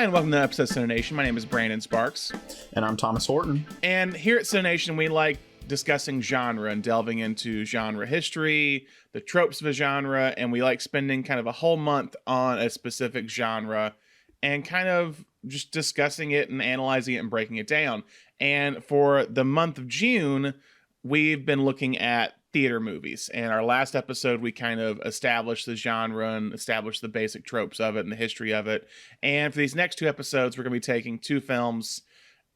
Hi, and welcome to episode of Cinenation. My name is Brandon Sparks. And I'm Thomas Horton. And here at Cinenation, we like discussing genre and delving into genre history, the tropes of a genre, and we like spending kind of a whole month on a specific genre and kind of just discussing it and analyzing it and breaking it down. And for the month of June, we've been looking at theater movies. And our last episode, we kind of established the genre and established the basic tropes of it and the history of it. And for these next two episodes, we're going to be taking two films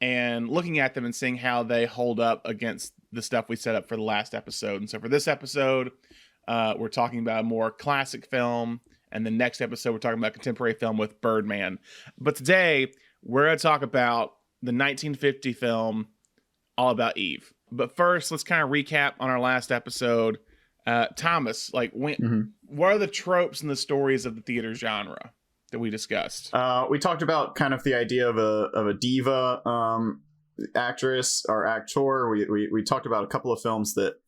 and looking at them and seeing how they hold up against the stuff we set up for the last episode. And so for this episode, we're talking about a more classic film. And the next episode, we're talking about contemporary film with Birdman. But today, we're going to talk about the 1950 film All About Eve. But first, let's kind of recap on our last episode. Thomas, what are the tropes and the stories of the theater genre that we discussed? We talked about kind of the idea of a diva actress or actor. We talked about a couple of films that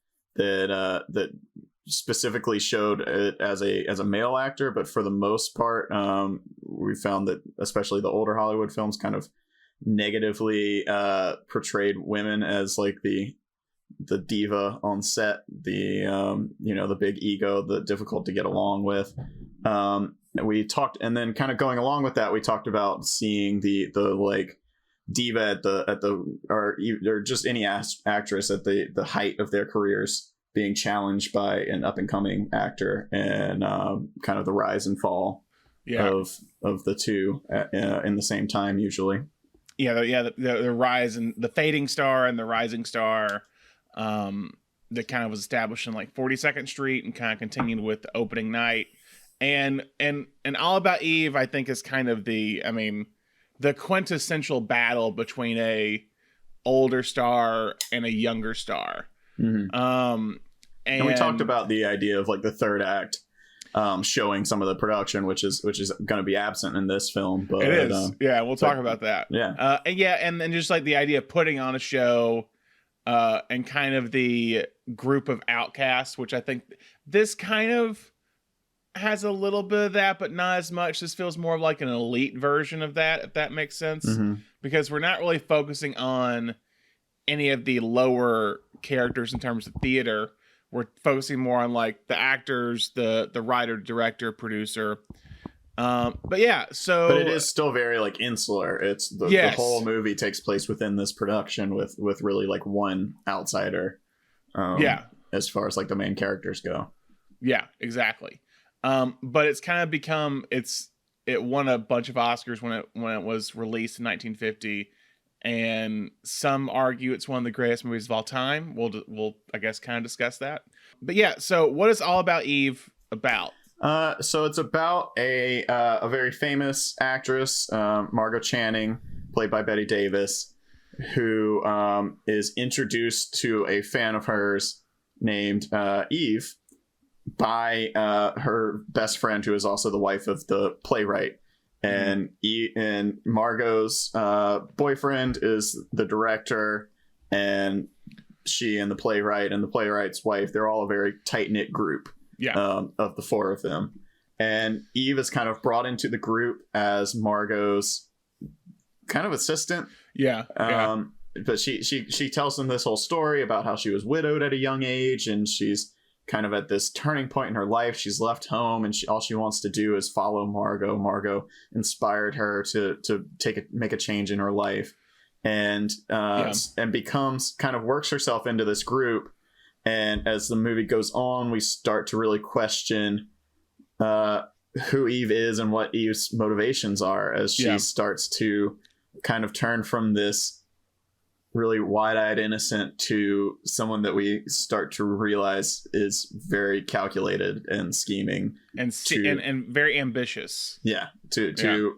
specifically showed it as a male actor, but for the most part, we found that especially the older Hollywood films kind of negatively portrayed women as like the diva on set, the big ego, the difficult to get along with. We talked, and then kind of going along with that, we talked about seeing the like diva or just any actress at the height of their careers being challenged by an up and coming actor, and kind of the rise and fall of the two in the same time usually. The rise and the fading star and the rising star that kind of was established in like 42nd Street and kind of continued with the opening night. And All About Eve, I think, is kind of the quintessential battle between a older star and a younger star. Mm-hmm. And we talked about the idea of like the third act showing some of the production, which is going to be absent in this film. But it is. We'll talk about that. And then just like the idea of putting on a show and kind of the group of outcasts, which I think this kind of has a little bit of that, but not as much. This feels more like an elite version of that, if that makes sense. Mm-hmm. Because we're not really focusing on any of the lower characters in terms of theater. We're focusing more on like the actors, the writer, director, producer. But it is still very like insular. It's the whole movie takes place within this production with really like one outsider. As far as like the main characters go. Yeah, exactly. But it's kind of become it won a bunch of Oscars when it was released in 1950. And some argue it's one of the greatest movies of all time. We'll I guess kind of discuss that. But so what is All About Eve about? So it's about a very famous actress, Margot Channing, played by Bette Davis, who is introduced to a fan of hers named Eve by her best friend, who is also the wife of the playwright. And Margot's boyfriend is the director, and she and the playwright's wife, they're all a very tight-knit group of the four of them. And Eve is kind of brought into the group as Margot's kind of assistant. But she tells them this whole story about how she was widowed at a young age, and she's kind of at this turning point in her life. She's left home, and all she wants to do is follow Margot. Margot inspired her to make a change in her life, and becomes kind of works herself into this group. And as the movie goes on, we start to really question who Eve is and what Eve's motivations are, as she starts to kind of turn from this really wide-eyed innocent to someone that we start to realize is very calculated and scheming and very ambitious. To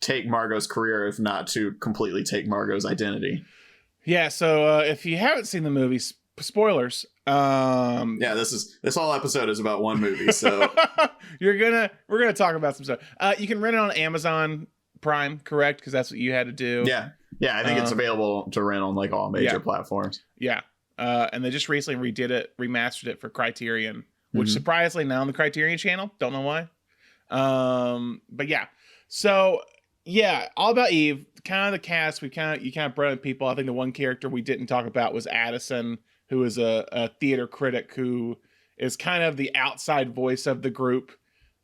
take Margot's career, if not to completely take Margot's identity. So if you haven't seen the movie, spoilers. This whole episode is about one movie, so we're gonna talk about some stuff. You can rent it on Amazon Prime, correct? Because that's what you had to do. I think it's available to rent on like all major platforms. And they just recently remastered it for Criterion, which surprisingly now on the Criterion channel. Don't know why. So Yeah, All About Eve, kind of the cast, you kind of brought in people. I think the one character we didn't talk about was Addison, who is a theater critic who is kind of the outside voice of the group,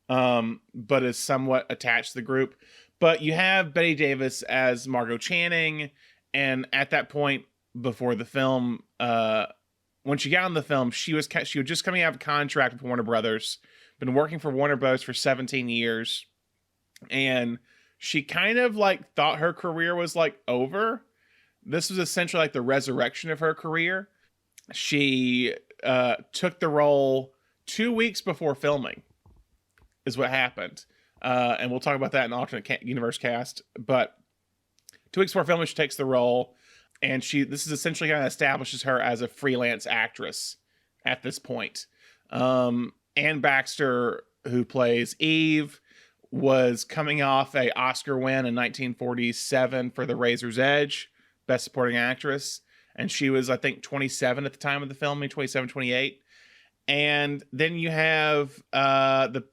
but is somewhat attached to the group. But you have Betty Davis as Margot Channing, and at that point before the film, when she got on the film, she was just coming out of a contract with Warner Brothers, been working for Warner Brothers for 17 years, and she kind of like thought her career was like over. This was essentially like the resurrection of her career. She took the role 2 weeks before filming is what happened. And we'll talk about that in alternate universe cast. But 2 weeks before filming, she takes the role, and this is essentially kind of establishes her as a freelance actress at this point. Anne Baxter, who plays Eve, was coming off a Oscar win in 1947 for The Razor's Edge, Best Supporting Actress. And she was, I think, 27 at the time of the filming, 27, 28. And then you have the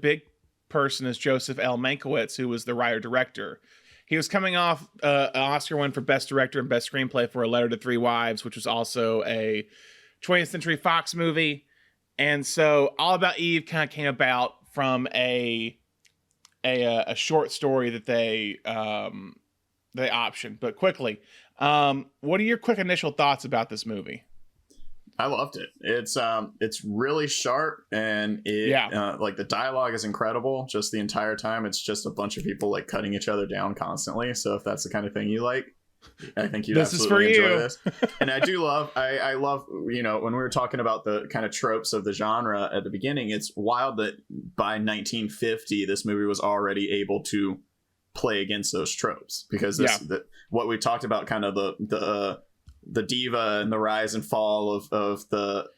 big person is Joseph L. Mankiewicz, who was the writer-director. He was coming off an Oscar win for Best Director and Best Screenplay for A Letter to Three Wives, which was also a 20th Century Fox movie. And so All About Eve kind of came about from a short story that they optioned. But quickly, what are your quick initial thoughts about this movie? I loved it. It's really sharp, and like the dialogue is incredible just the entire time. It's just a bunch of people like cutting each other down constantly. So if that's the kind of thing you like, I think you'd absolutely enjoy this. And I do love, I love, when we were talking about the kind of tropes of the genre at the beginning, it's wild that by 1950, this movie was already able to play against those tropes, because what we talked about, kind of the diva and the rise and fall of the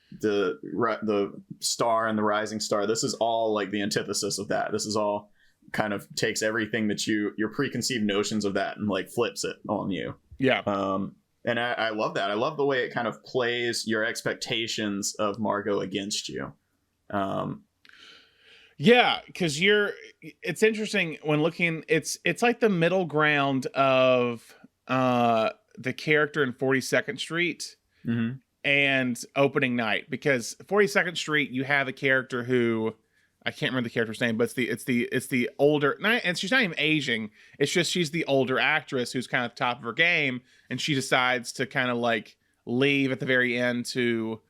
star and the rising star. This is all like the antithesis of that. This is all kind of takes everything that your preconceived notions of that and like flips it on you. Yeah. And I love that. I love the way it kind of plays your expectations of Margot against you. Yeah, because it's interesting when looking, it's like the middle ground of the character in 42nd Street and Opening Night, because 42nd Street, you have a character who, I can't remember the character's name, but it's the older, and she's not even aging. It's just she's the older actress who's kind of top of her game, and she decides to kind of like leave at the very end to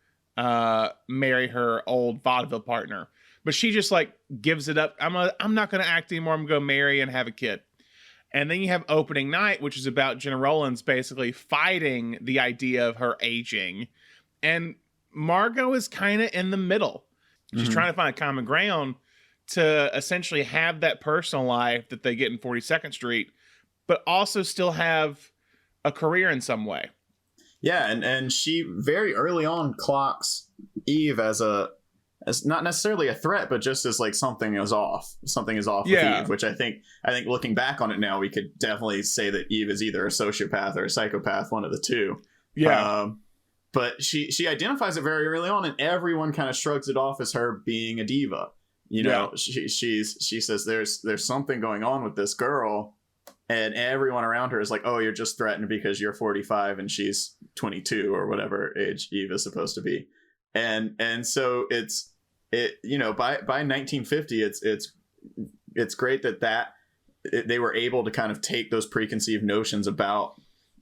marry her old vaudeville partner. But she just like gives it up. I'm not going to act anymore. I'm going to go marry and have a kid. And then you have Opening Night, which is about Gena Rowlands basically fighting the idea of her aging, and Margot is kind of in the middle. She's trying to find a common ground to essentially have that personal life that they get in 42nd Street, but also still have a career in some way. Yeah, and she very early on clocks Eve as not necessarily a threat, but just as like something is off. Something is off with Eve, which I think looking back on it now, we could definitely say that Eve is either a sociopath or a psychopath, one of the two. Yeah. But she identifies it very early on, and everyone kind of shrugs it off as her being a diva. She says there's something going on with this girl, and everyone around her is like, oh, you're just threatened because you're 45 and she's 22 or whatever age Eve is supposed to be. And so by 1950, it's great that they were able to kind of take those preconceived notions about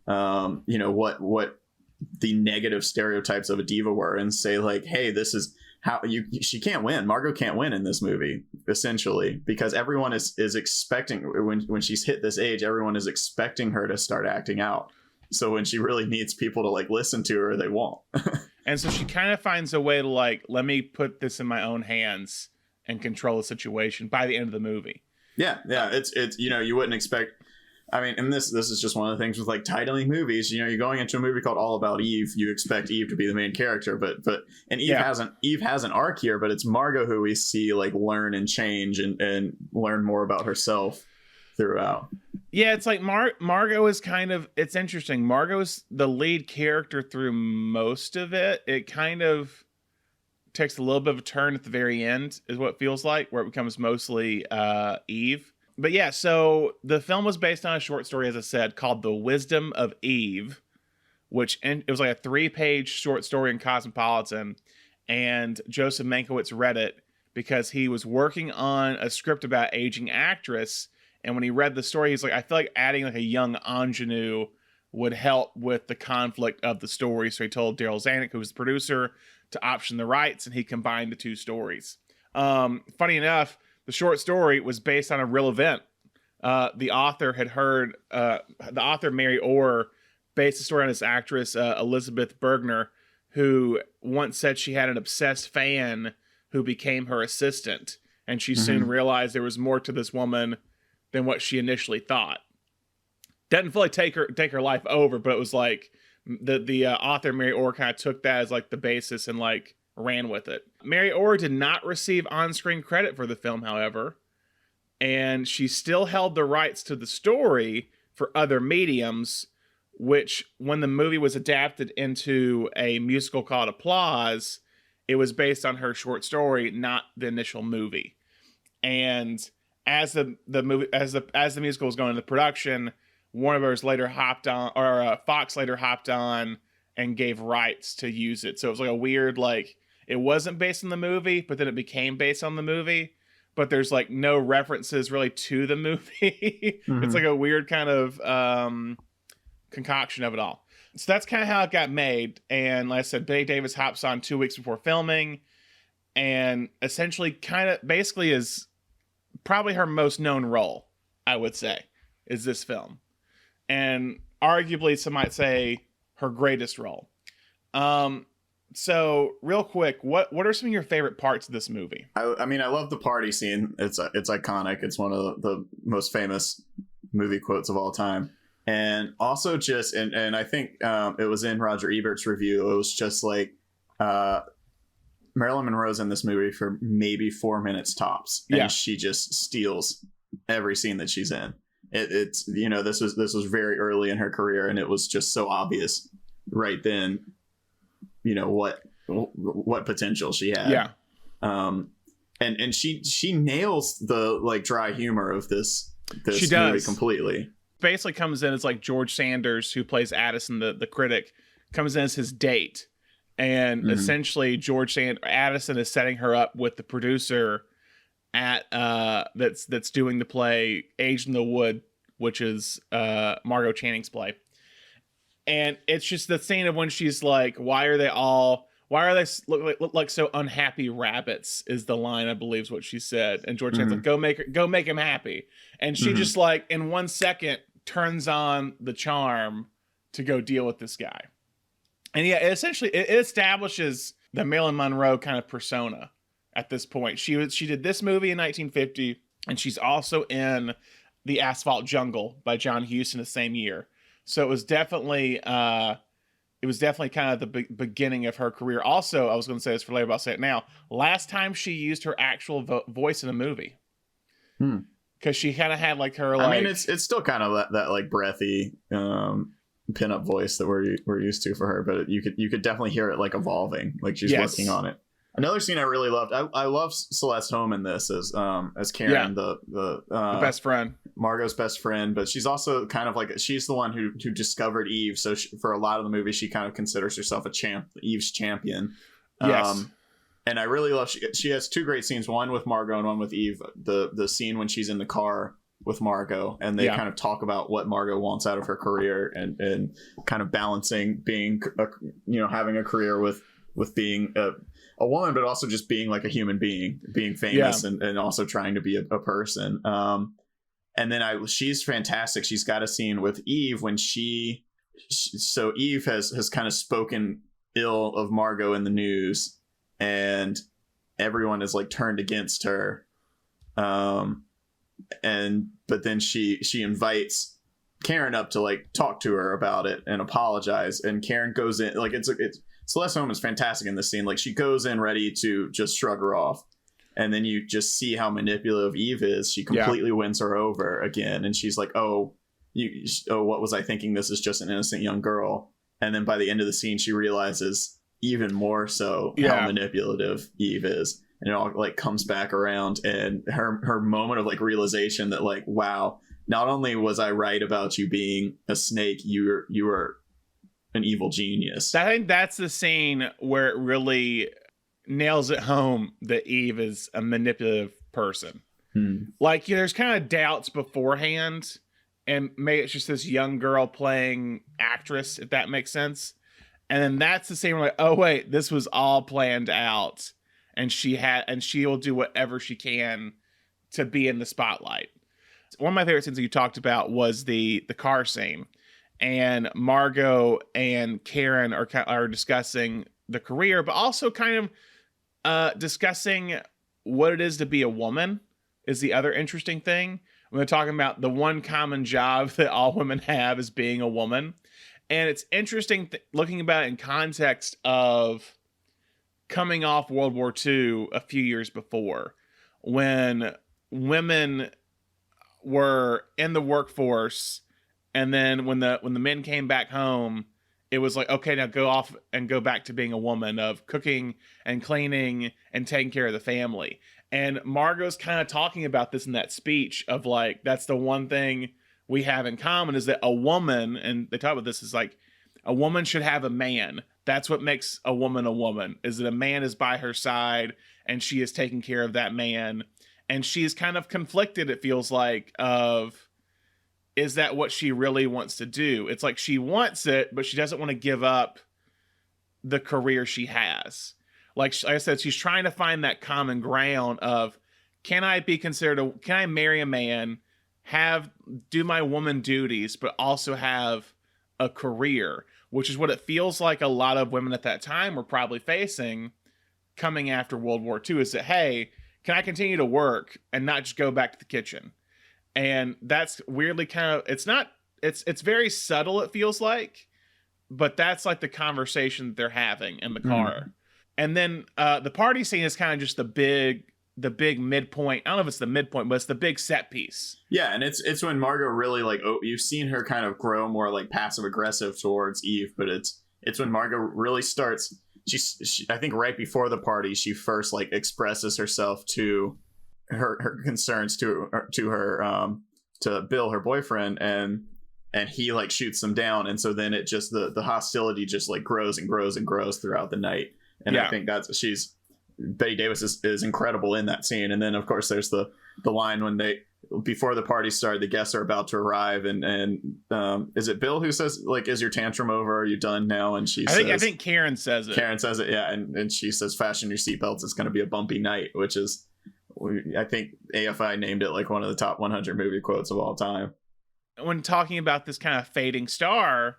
what the negative stereotypes of a diva were, and say like, hey, this is how she can't win. Margot can't win in this movie, essentially, because everyone is expecting, when she's hit this age, everyone is expecting her to start acting out. So when she really needs people to like listen to her, they won't. And so she kind of finds a way to like, let me put this in my own hands and control the situation by the end of the movie. Yeah. It's you wouldn't expect. I mean, and this is just one of the things with like titling movies. You're going into a movie called All About Eve. You expect Eve to be the main character, but Eve has an arc here, but it's Margot who we see like learn and change and learn more about herself throughout. Yeah, it's like Margot is kind of, it's interesting. Margot's the lead character through most of it. It kind of takes a little bit of a turn at the very end, is what it feels like, where it becomes mostly Eve. But yeah, so the film was based on a short story, as I said, called The Wisdom of Eve, it was like a 3-page short story in Cosmopolitan. And Joseph Mankiewicz read it because he was working on a script about aging actress. And when he read the story, he's like, I feel like adding like a young ingenue would help with the conflict of the story. So he told Daryl Zanuck, who was the producer, to option the rights, and he combined the two stories. Funny enough, the short story was based on a real event. The author Mary Orr based the story on this actress, Elizabeth Bergner, who once said she had an obsessed fan who became her assistant. And she soon realized there was more to this woman than what she initially thought. Didn't fully take her life over, but it was like the author Mary Orr kind of took that as like the basis and like ran with it. Mary Orr did not receive on-screen credit for the film, however, and she still held the rights to the story for other mediums, which when the movie was adapted into a musical called Applause, it was based on her short story, not the initial movie. And as the musical was going into production, Warner Bros. Later hopped on, or Fox later hopped on and gave rights to use it. So it was like a weird, like, it wasn't based on the movie, but then it became based on the movie. But there's like no references really to the movie. It's like a weird kind of concoction of it all. So that's kind of how it got made. And like I said, Bette Davis hops on 2 weeks before filming, and essentially basically is probably her most known role, I would say, is this film. And arguably some might say her greatest role. So real quick, what are some of your favorite parts of this movie? I mean, I love the party scene. It's iconic. It's one of the most famous movie quotes of all time. And also just, and I think it was in Roger Ebert's review, it was just like Marilyn Monroe's in this movie for maybe 4 minutes tops. And she just steals every scene that she's in. It's this was very early in her career, and it was just so obvious right then, what potential she had. Yeah. And she nails the like dry humor of this movie completely. Basically comes in as like George Sanders, who plays Addison, the critic, comes in as his date. And essentially Addison is setting her up with the producer at that's doing the play Aged in the Wood, which is Margot Channing's play. And it's just the scene of when she's like, why are they look like so unhappy rabbits, is the line, I believe is what she said. And George Sanders like, go make him happy. And she just like in 1 second turns on the charm to go deal with this guy. And yeah, essentially it establishes the Marilyn Monroe kind of persona at this point. She did this movie in 1950, and she's also in The Asphalt Jungle by John Huston the same year. So it was definitely kind of the beginning of her career. Also, I was going to say this for later, but I'll say it now. Last time she used her actual voice in a movie. Because she kind of had like her like... I mean, it's still kind of that like breathy pinup voice that we're used to for her, but you could definitely hear it like evolving, like she's working on it. Another scene I really loved. I love Celeste Holm in this as Karen, the best friend, Margot's best friend, but she's also kind of like, she's the one who discovered Eve. So for a lot of the movie, she kind of considers herself Eve's champion. Yes. And I really love, she has two great scenes, one with Margot and one with Eve. The scene when she's in the car with Margot, and they kind of talk about what Margot wants out of her career, and kind of balancing being having a career with being a woman, but also just being like a human being, being famous, and also trying to be a person. And then she's fantastic. She's got a scene with Eve when so Eve has kind of spoken ill of Margot in the news, and everyone is like turned against her. But then she invites Karen up to like talk to her about it and apologize. And Karen goes in like, it's Celeste Holm is fantastic in this scene. Like she goes in ready to just shrug her off. And then you just see how manipulative Eve is. She completely wins her over again. And she's like, what was I thinking? This is just an innocent young girl. And then by the end of the scene, she realizes even more so how manipulative Eve is. and it all like comes back around, and her moment of like realization that like, wow, not only was I right about you being a snake, you were an evil genius. I think that's the scene where it really nails it home that Eve is a manipulative person. Like, there's kind of doubts beforehand, and maybe it's just this young girl playing actress, if that makes sense. And then that's the scene where like, oh wait, this was all planned out, and she will do whatever she can to be in the spotlight. One of my favorite scenes that you talked about was the car scene, and Margot and Karen are discussing the career, but also kind of discussing what it is to be a woman is the other interesting thing. When they're talking about the one common job that all women have is being a woman. And it's interesting looking about it in context of coming off World War II a few years before, when women were in the workforce, and then when the men came back home, it was like, okay, now go off and go back to being a woman of cooking and cleaning and taking care of the family. And Margot's kind of talking about this in that speech of like, that's the one thing we have in common is that a woman, and they talk about this, is like a woman should have a man. That's what makes a woman, is that a man is by her side and she is taking care of that man. And she's kind of conflicted, it feels like, of, is that what she really wants to do? It's like she wants it, but she doesn't want to give up the career she has. Like I said, she's trying to find that common ground of, can I marry a man, do my woman duties, but also have a career, which is what it feels like a lot of women at that time were probably facing coming after World War II, is that, hey, can I continue to work and not just go back to the kitchen? And that's weirdly kind of, it's very subtle, it feels like, but that's like the conversation that they're having in the car. And then the party scene is kind of just the big midpoint. I don't know if it's the midpoint, but it's the big set piece. Yeah, and it's when Margot really like, you've seen her kind of grow more like passive aggressive towards Eve, but it's when Margot really starts. She I think right before the party, she first like expresses herself to her concerns to Bill, her boyfriend, and he like shoots them down, and so then it just the hostility just like grows and grows and grows throughout the night. And I think Betty Davis is incredible in that scene. And then of course there's the line when before the party started, the guests are about to arrive, and is it Bill who says like, is your tantrum over? Are you done now? And I think Karen says it. Yeah, and she says, fasten your seatbelts, it's going to be a bumpy night, which is, I think AFI named it like one of the top 100 movie quotes of all time. When talking about this kind of fading star,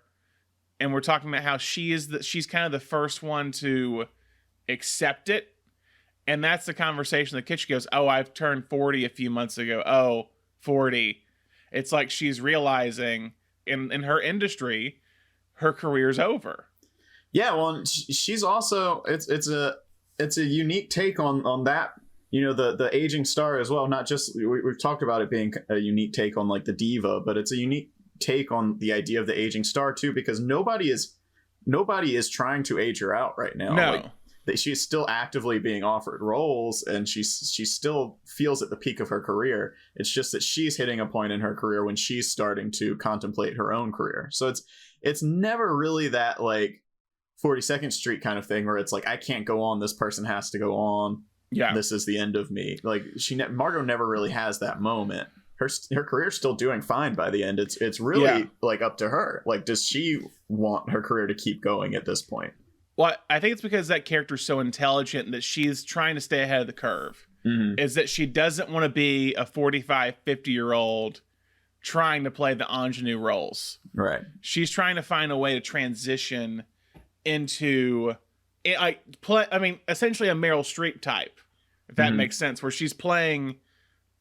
and we're talking about how she's kind of the first one to accept it. And that's the conversation the kitchen goes, oh, I've turned 40 a few months ago. Oh, 40. It's like she's realizing in her industry, her career's over. Yeah, well, she's also, it's a unique take on that, the aging star as well. Not just, we've talked about it being a unique take on like the diva, but it's a unique take on the idea of the aging star too, because nobody is trying to age her out right now. No. Like, she's still actively being offered roles, and she still feels at the peak of her career. It's just that she's hitting a point in her career when she's starting to contemplate her own career. So it's never really that like 42nd Street kind of thing where it's like, I can't go on, this person has to go on. Yeah, this is the end of me. Like Margot never really has that moment. Her career's still doing fine by the end. It's really like up to her. Like, does she want her career to keep going at this point? Well, I think it's because that character's so intelligent that she's trying to stay ahead of the curve. Mm-hmm. Is that she doesn't want to be a 45, 50-year-old trying to play the ingenue roles. Right. She's trying to find a way to transition into, essentially a Meryl Streep type, if that makes sense, where she's playing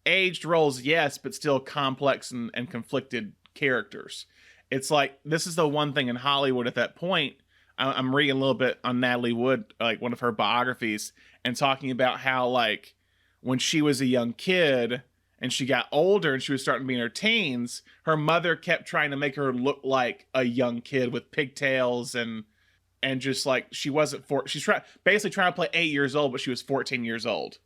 aged roles, yes, but still complex and conflicted characters. It's like, this is the one thing in Hollywood at that point. I'm reading a little bit on Natalie Wood, like one of her biographies, and talking about how like when she was a young kid and she got older and she was starting to be in her teens, her mother kept trying to make her look like a young kid with pigtails and and just like she wasn't she's basically trying to play 8 years old, but she was 14 years old.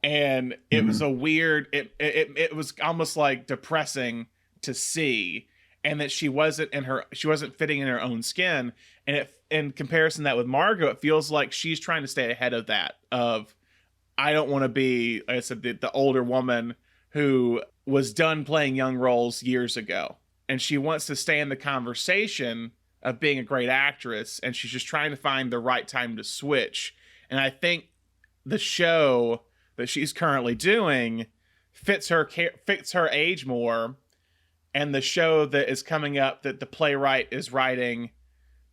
And it was a weird, it was almost like depressing to see, and that she wasn't fitting in her own skin. And in comparison that with Margot, it feels like she's trying to stay ahead of that, of, I don't want to be, like I said, the older woman who was done playing young roles years ago. And she wants to stay in the conversation of being a great actress, and she's just trying to find the right time to switch. And I think the show that she's currently doing fits her age more, and the show that is coming up that the playwright is writing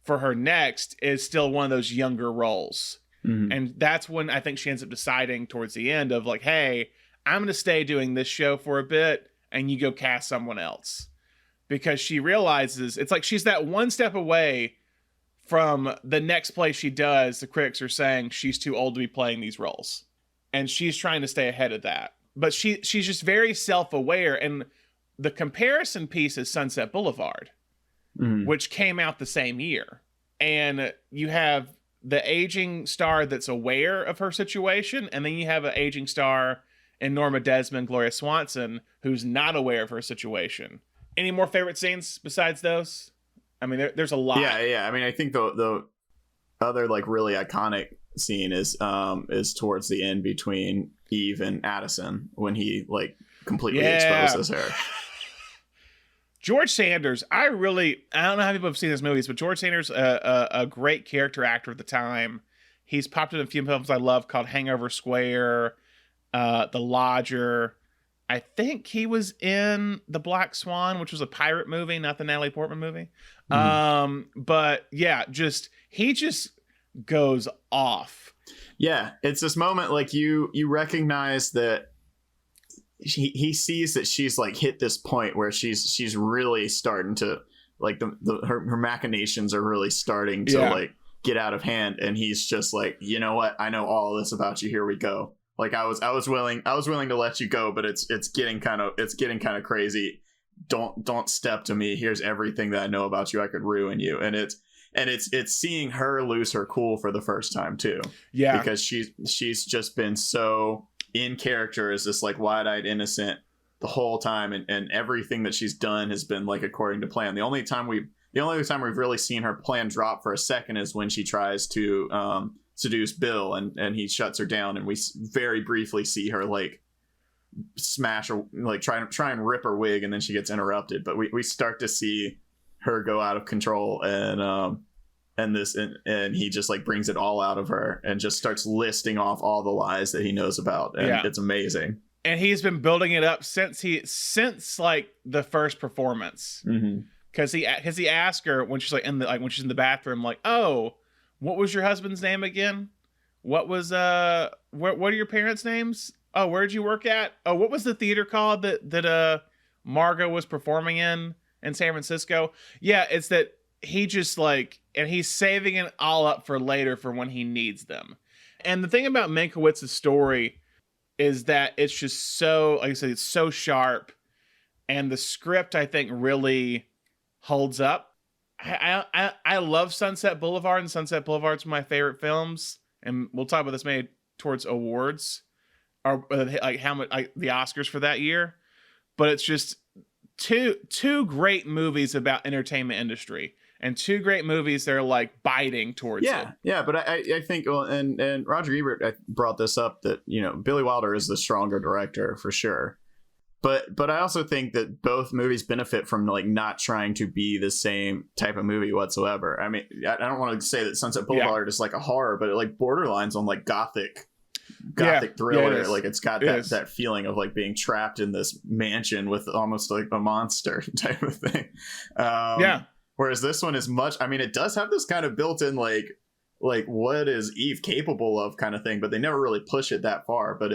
for her next is still one of those younger roles. And that's when I think she ends up deciding towards the end of like, hey, I'm going to stay doing this show for a bit, and you go cast someone else. Because she realizes it's like she's that one step away from the next play she does. The critics are saying she's too old to be playing these roles, and she's trying to stay ahead of that. But she's just very self-aware. And the comparison piece is Sunset Boulevard, which came out the same year. And you have the aging star that's aware of her situation, and then you have an aging star in Norma Desmond, Gloria Swanson, who's not aware of her situation. Any more favorite scenes besides those? I mean, there's a lot. Yeah. I mean, I think the other like really iconic scene is towards the end between Eve and Addison, when he like completely exposes her. George Sanders, I don't know how people have seen his movies, but George Sanders, a great character actor at the time. He's popped in a few films I love called Hangover Square, The Lodger. I think he was in The Black Swan, which was a pirate movie, not the Natalie Portman movie. But yeah, he just goes off. Yeah, it's this moment like you recognize that he sees that she's like hit this point where she's really starting to like her machinations are really starting to like get out of hand, and he's just like, you know what, I know all this about you, here we go. Like I was willing to let you go, but it's getting kind of crazy. Don't step to me. Here's everything that I know about you. I could ruin you. And it's seeing her lose her cool for the first time too. Yeah. Because she's just been so in character as this like wide-eyed innocent the whole time, and everything that she's done has been like according to plan. The only time we've really seen her plan drop for a second is when she tries to seduce Bill, and he shuts her down, and we very briefly see her like smash or like try and rip her wig, and then she gets interrupted. But we start to see her go out of control, and he just like brings it all out of her and just starts listing off all the lies that he knows about, and it's amazing. And he's been building it up since like the first performance, because he asked her when she's like when she's in the bathroom, like, oh, what was your husband's name again? What was what are your parents' names? Oh, where'd you work at? Oh, what was the theater called that Margot was performing in San Francisco? Yeah, it's that he just like, and he's saving it all up for later for when he needs them. And the thing about Mankiewicz's story is that it's just so, like I said, it's so sharp, and the script I think really holds up. I love Sunset Boulevard, and Sunset Boulevard's one of my favorite films, and we'll talk about this maybe towards awards, or like how much like the Oscars for that year. But it's just two great movies about entertainment industry, and two great movies that are like biting towards it. Yeah, but I think, well, and Roger Ebert brought this up, that, you know, Billy Wilder is the stronger director for sure. But I also think that both movies benefit from like not trying to be the same type of movie whatsoever. I mean, I don't want to say that Sunset Boulevard is like a horror, but it like borderlines on like gothic thriller. Like it's got that feeling of like being trapped in this mansion with almost like a monster type of thing. Whereas this one is much, I mean, it does have this kind of built-in like what is Eve capable of kind of thing, but they never really push it that far. But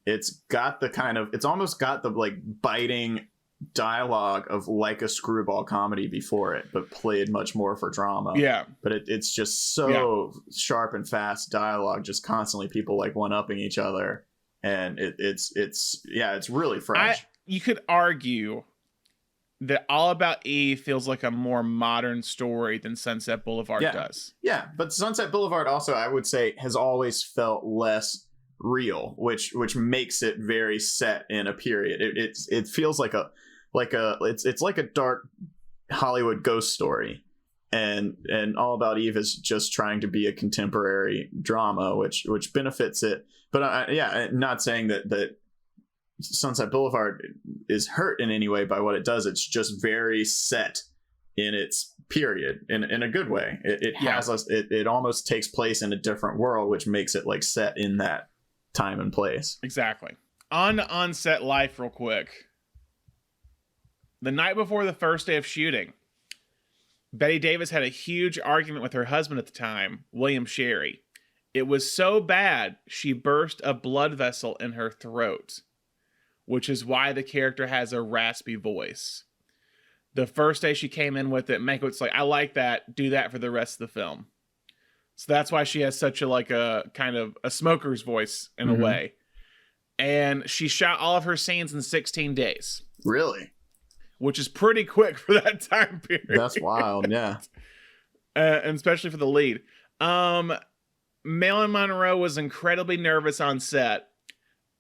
it's got the kind of, it's almost got the like biting dialogue of like a screwball comedy before it, but played much more for drama. Yeah. But it's just so sharp and fast dialogue, just constantly people like one-upping each other. And it's really fresh. You could argue that All About Eve feels like a more modern story than Sunset Boulevard does. Yeah, but Sunset Boulevard also, I would say, has always felt less real, which makes it very set in a period. It feels like it's like a dark Hollywood ghost story, and All About Eve is just trying to be a contemporary drama, which benefits it. But not saying that Sunset Boulevard is hurt in any way by what it does. It's just very set in its period in a good way. It has us. It almost takes place in a different world, which makes it like set in that time and place. Exactly. On set life real quick. The night before the first day of shooting, Bette Davis had a huge argument with her husband at the time, William Sherry. It was so bad she burst a blood vessel in her throat, which is why the character has a raspy voice. The first day she came in with it, Mankiewicz like, I like that, do that for the rest of the film. So that's why she has such a kind of a smoker's voice in a way. And she shot all of her scenes in 16 days. Really? Which is pretty quick for that time period. That's wild, yeah. And especially for the lead. Marilyn Monroe was incredibly nervous on set,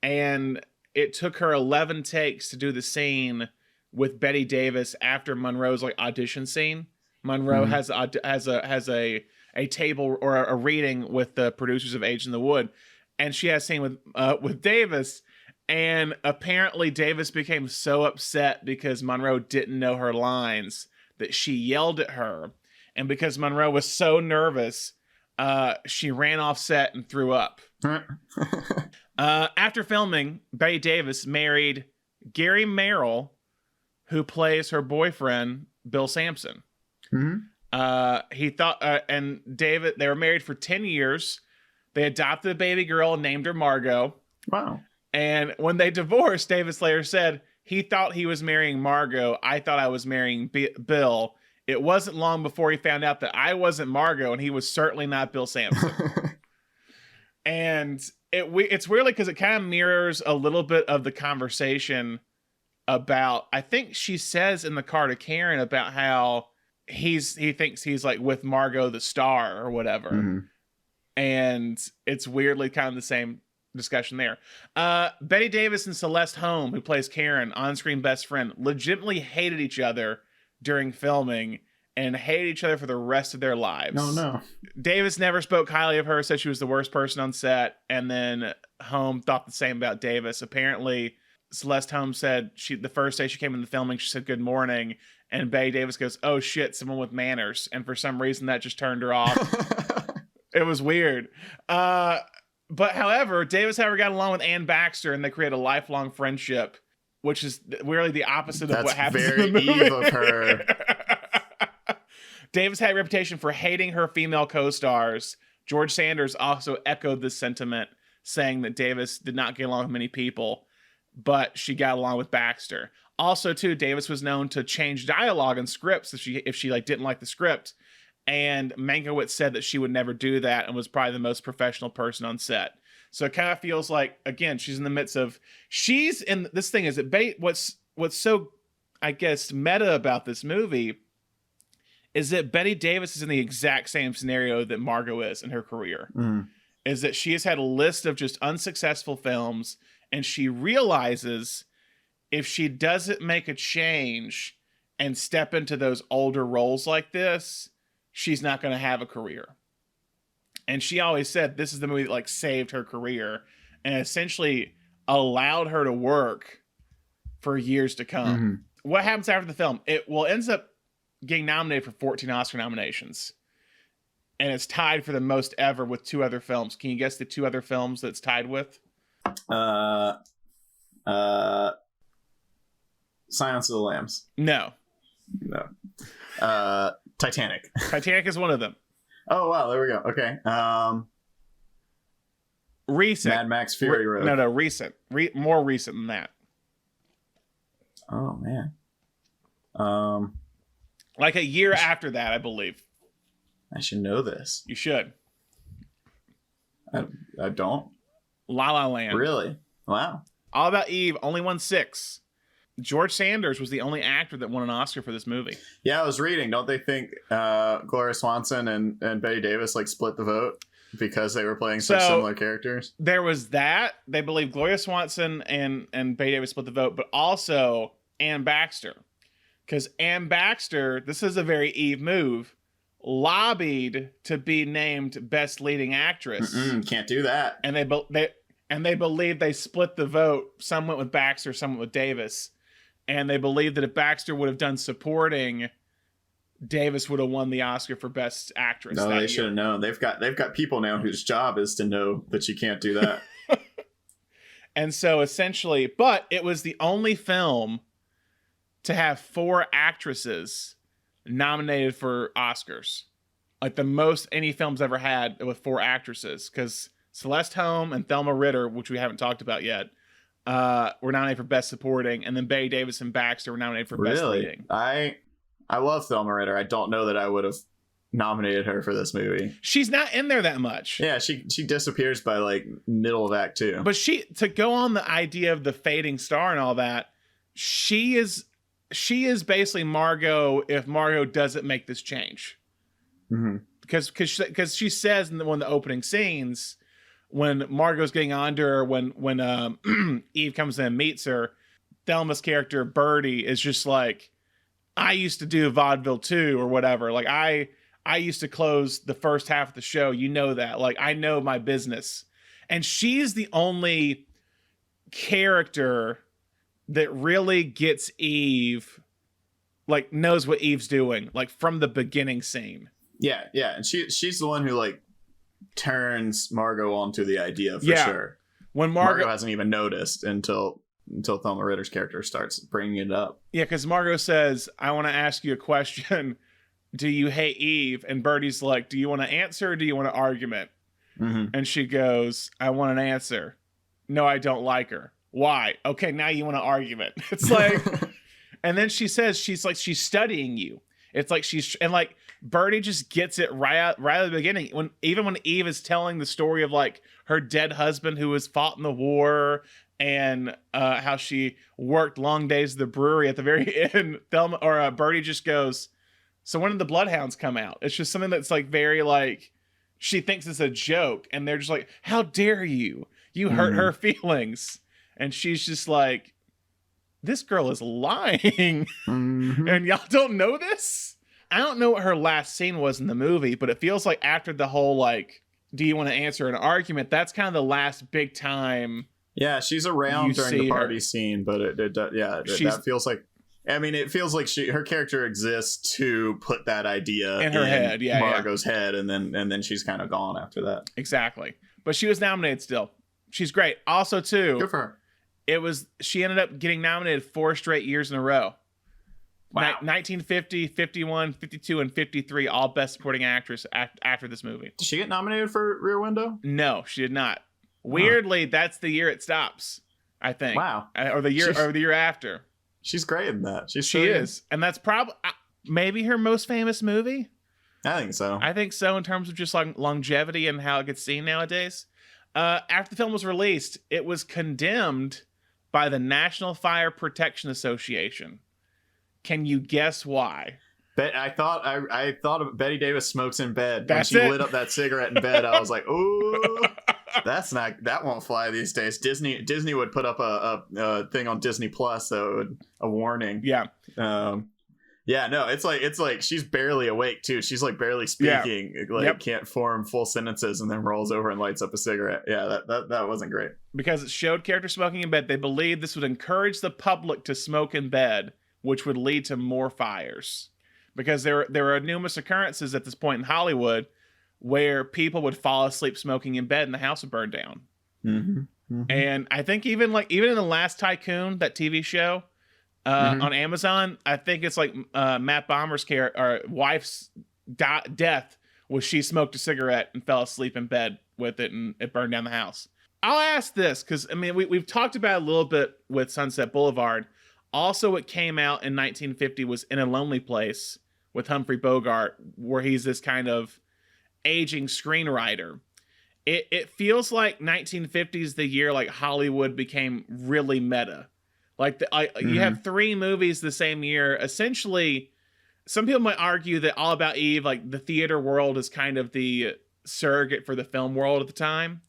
and it took her 11 takes to do the scene with Bette Davis after Monroe's like audition scene. Monroe has a table or a reading with the producers of Age in the Wood, and she has a scene with Davis. And apparently Davis became so upset because Monroe didn't know her lines that she yelled at her. And because Monroe was so nervous, she ran off set and threw up. After filming, Bette Davis married Gary Merrill, who plays her boyfriend, Bill Sampson. He thought, and David, they were married for 10 years. They adopted a baby girl and named her Margot. Wow. And when they divorced, Davis later said, he thought he was marrying Margot. I thought I was marrying Bill. It wasn't long before he found out that I wasn't Margot, and he was certainly not Bill Sampson. And it's weirdly because it kind of mirrors a little bit of the conversation about, I think she says in the car to Karen about how he thinks he's like with Margot the star or whatever. And it's weirdly kind of the same discussion there. Bette Davis and Celeste Holm, who plays Karen, on-screen best friend, legitimately hated each other during filming and hated each other for the rest of their lives. Oh, no. Davis never spoke highly of her, said she was the worst person on set, and then Holm thought the same about Davis. Apparently, Celeste Holm said the first day she came in the filming, she said good morning, and Bette Davis goes, oh shit, someone with manners, and for some reason that just turned her off. It was weird. But however, Davis however got along with Ann Baxter, and they created a lifelong friendship, which is really the opposite of what happens in the movie. That's very Eve of her. Davis had a reputation for hating her female co-stars. George Sanders also echoed this sentiment, saying that Davis did not get along with many people, but she got along with Baxter. Also, too, Davis was known to change dialogue and scripts if she like didn't like the script. And Mankiewicz said that she would never do that and was probably the most professional person on set. So it kind of feels like, again, she's in the midst of, this thing is that what's so, I guess, meta about this movie is that Bette Davis is in the exact same scenario that Margot is in her career. Is that she has had a list of just unsuccessful films, and she realizes if she doesn't make a change and step into those older roles like this, she's not going to have a career. And she always said this is the movie that like saved her career and essentially allowed her to work for years to come. What happens after the film? It ends up getting nominated for 14 Oscar nominations. And it's tied for the most ever with 2 other films. Can you guess the 2 other films that it's tied with? Silence of the Lambs. No. Titanic. Titanic is one of them. Oh, wow. There we go. Okay. Recent. Mad Max Fury Road. No, recent. More recent than that. Oh, man. Like a year after that, I believe. I should know this. You should. I don't. La La Land. Really? Wow. All About Eve only won 6. George Sanders was the only actor that won an Oscar for this movie. Yeah, I was reading. Don't they think Gloria Swanson and Bette Davis like split the vote because they were playing such similar characters? There was that. They believe Gloria Swanson and Bette Davis split the vote, but also Anne Baxter. Because Anne Baxter, this is a very Eve move, lobbied to be named Best Leading Actress. Can't do that. And they believe they split the vote. Some went with Baxter, some went with Davis. And they believe that if Baxter would have done supporting, Davis would have won the Oscar for Best Actress. No, they should have known. They've got people now whose job is to know that you can't do that. And so essentially, but it was the only film to have 4 actresses nominated for Oscars. Like the most any film's ever had with 4 actresses. Because Celeste Holm and Thelma Ritter, which we haven't talked about yet, were nominated for Best Supporting, and then Bette Davis and Baxter were nominated for Best Leading. I love Thelma Ritter. I don't know that I would have nominated her for this movie. She's not in there that much. Yeah, she disappears by like middle of Act 2. But to go on the idea of the fading star and all that, she is basically Margot if Margot doesn't make this change. Mm-hmm. Because she says in one of the opening scenes, when Margot's getting on to her, when Eve comes in and meets her, Thelma's character, Birdie, is just like, I used to do vaudeville too, or whatever. Like, I used to close the first half of the show. You know that. Like, I know my business. And she's the only character that really gets Eve, like, knows what Eve's doing, like, from the beginning scene. Yeah. And she's the one who, like, turns Margot onto the idea for sure. When Margot hasn't even noticed until Thelma Ritter's character starts bringing it up. Yeah, because Margot says, I want to ask you a question. Do you hate Eve? And Birdie's like, do you want to answer or do you want an argument? Mm-hmm. And she goes, I want an answer. No, I don't like her. Why? Okay, now you want an argument. It's like, and then she says, she's studying you. It's like and like Birdie just gets it right at the beginning. When Eve is telling the story of like her dead husband who was fought in the war and how she worked long days at the brewery at the very end, Birdie just goes, so when did the Bloodhounds come out? It's just something that's like very like, she thinks it's a joke and they're just like, how dare you? You hurt her feelings. And she's just like, this girl is lying. And y'all don't know this? I don't know what her last scene was in the movie, but it feels like after the whole, like, do you want to answer an argument? That's kind of the last big time. Yeah, she's around during the party scene, but that feels like, I mean, it feels like her character exists to put that idea in her head, Margot's head, and then she's kind of gone after that. Exactly. But she was nominated still. She's great. Also, too, good for her. She ended up getting nominated 4 straight years in a row. Wow. 1950, 51, 52, and 53, all Best Supporting Actress after this movie. Did she get nominated for Rear Window? No, she did not. Weirdly, that's the year it stops, I think. Wow. Or the year after. She's great in that. She is. And that's probably maybe her most famous movie. I think so. I think so, in terms of just like longevity and how it gets seen nowadays. After the film was released, it was condemned by the National Fire Protection Association. Can you guess why? I thought Bette Davis smokes in bed. When she lit up that cigarette in bed, I was like, ooh, that won't fly these days. Disney would put up a thing on Disney Plus, so a warning. Yeah. Yeah, no, it's like she's barely awake too. She's like barely speaking, can't form full sentences, and then rolls over and lights up a cigarette. Yeah, that wasn't great. Because it showed characters smoking in bed, they believed this would encourage the public to smoke in bed, which would lead to more fires. Because there are numerous occurrences at this point in Hollywood where people would fall asleep smoking in bed and the house would burn down. Mm-hmm. Mm-hmm. And I think even in The Last Tycoon, that TV show, on Amazon, I think it's like Matt Bomer's wife's death was she smoked a cigarette and fell asleep in bed with it, and it burned down the house. I'll ask this because, I mean, we've talked about it a little bit with Sunset Boulevard. Also, it came out in 1950 was In a Lonely Place with Humphrey Bogart, where he's this kind of aging screenwriter. It feels like 1950 is the year like Hollywood became really meta. Like you have 3 movies the same year. Essentially, some people might argue that All About Eve, like the theater world, is kind of the surrogate for the film world at the time.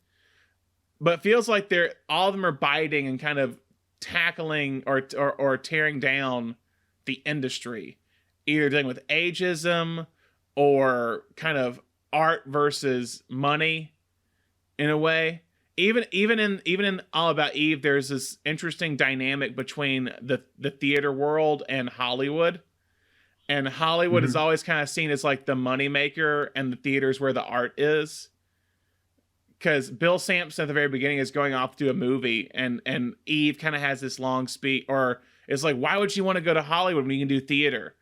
But it feels like all of them are biting and kind of tackling or tearing down the industry, either dealing with ageism or kind of art versus money in a way. Even in All About Eve, there's this interesting dynamic between the theater world and Hollywood. And Hollywood is always kind of seen as like the moneymaker, and the theater's where the art is. Because Bill Sampson at the very beginning is going off to do a movie, and Eve kind of has this long speech, or it's like, why would you want to go to Hollywood when you can do theater?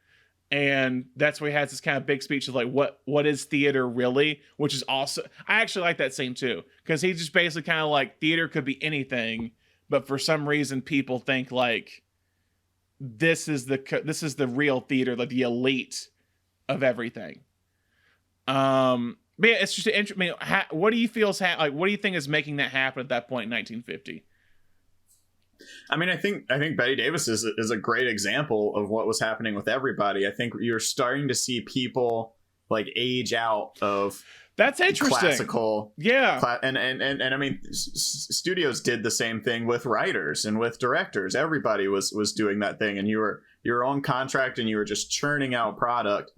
And that's where he has this kind of big speech of like, what is theater really? Which is also, I actually like that scene too, because he's just basically kind of like, theater could be anything, but for some reason people think like this is the real theater, like the elite of everything. But yeah, it's just interesting. I mean, what do you what do you think is making that happen at that point in 1950? I mean, I think Betty Davis is a great example of what was happening with everybody. I think you're starting to see people like age out of that's interesting classical, yeah. And I mean, studios did the same thing with writers and with directors. Everybody was doing that thing, and you were on contract and you were just churning out product.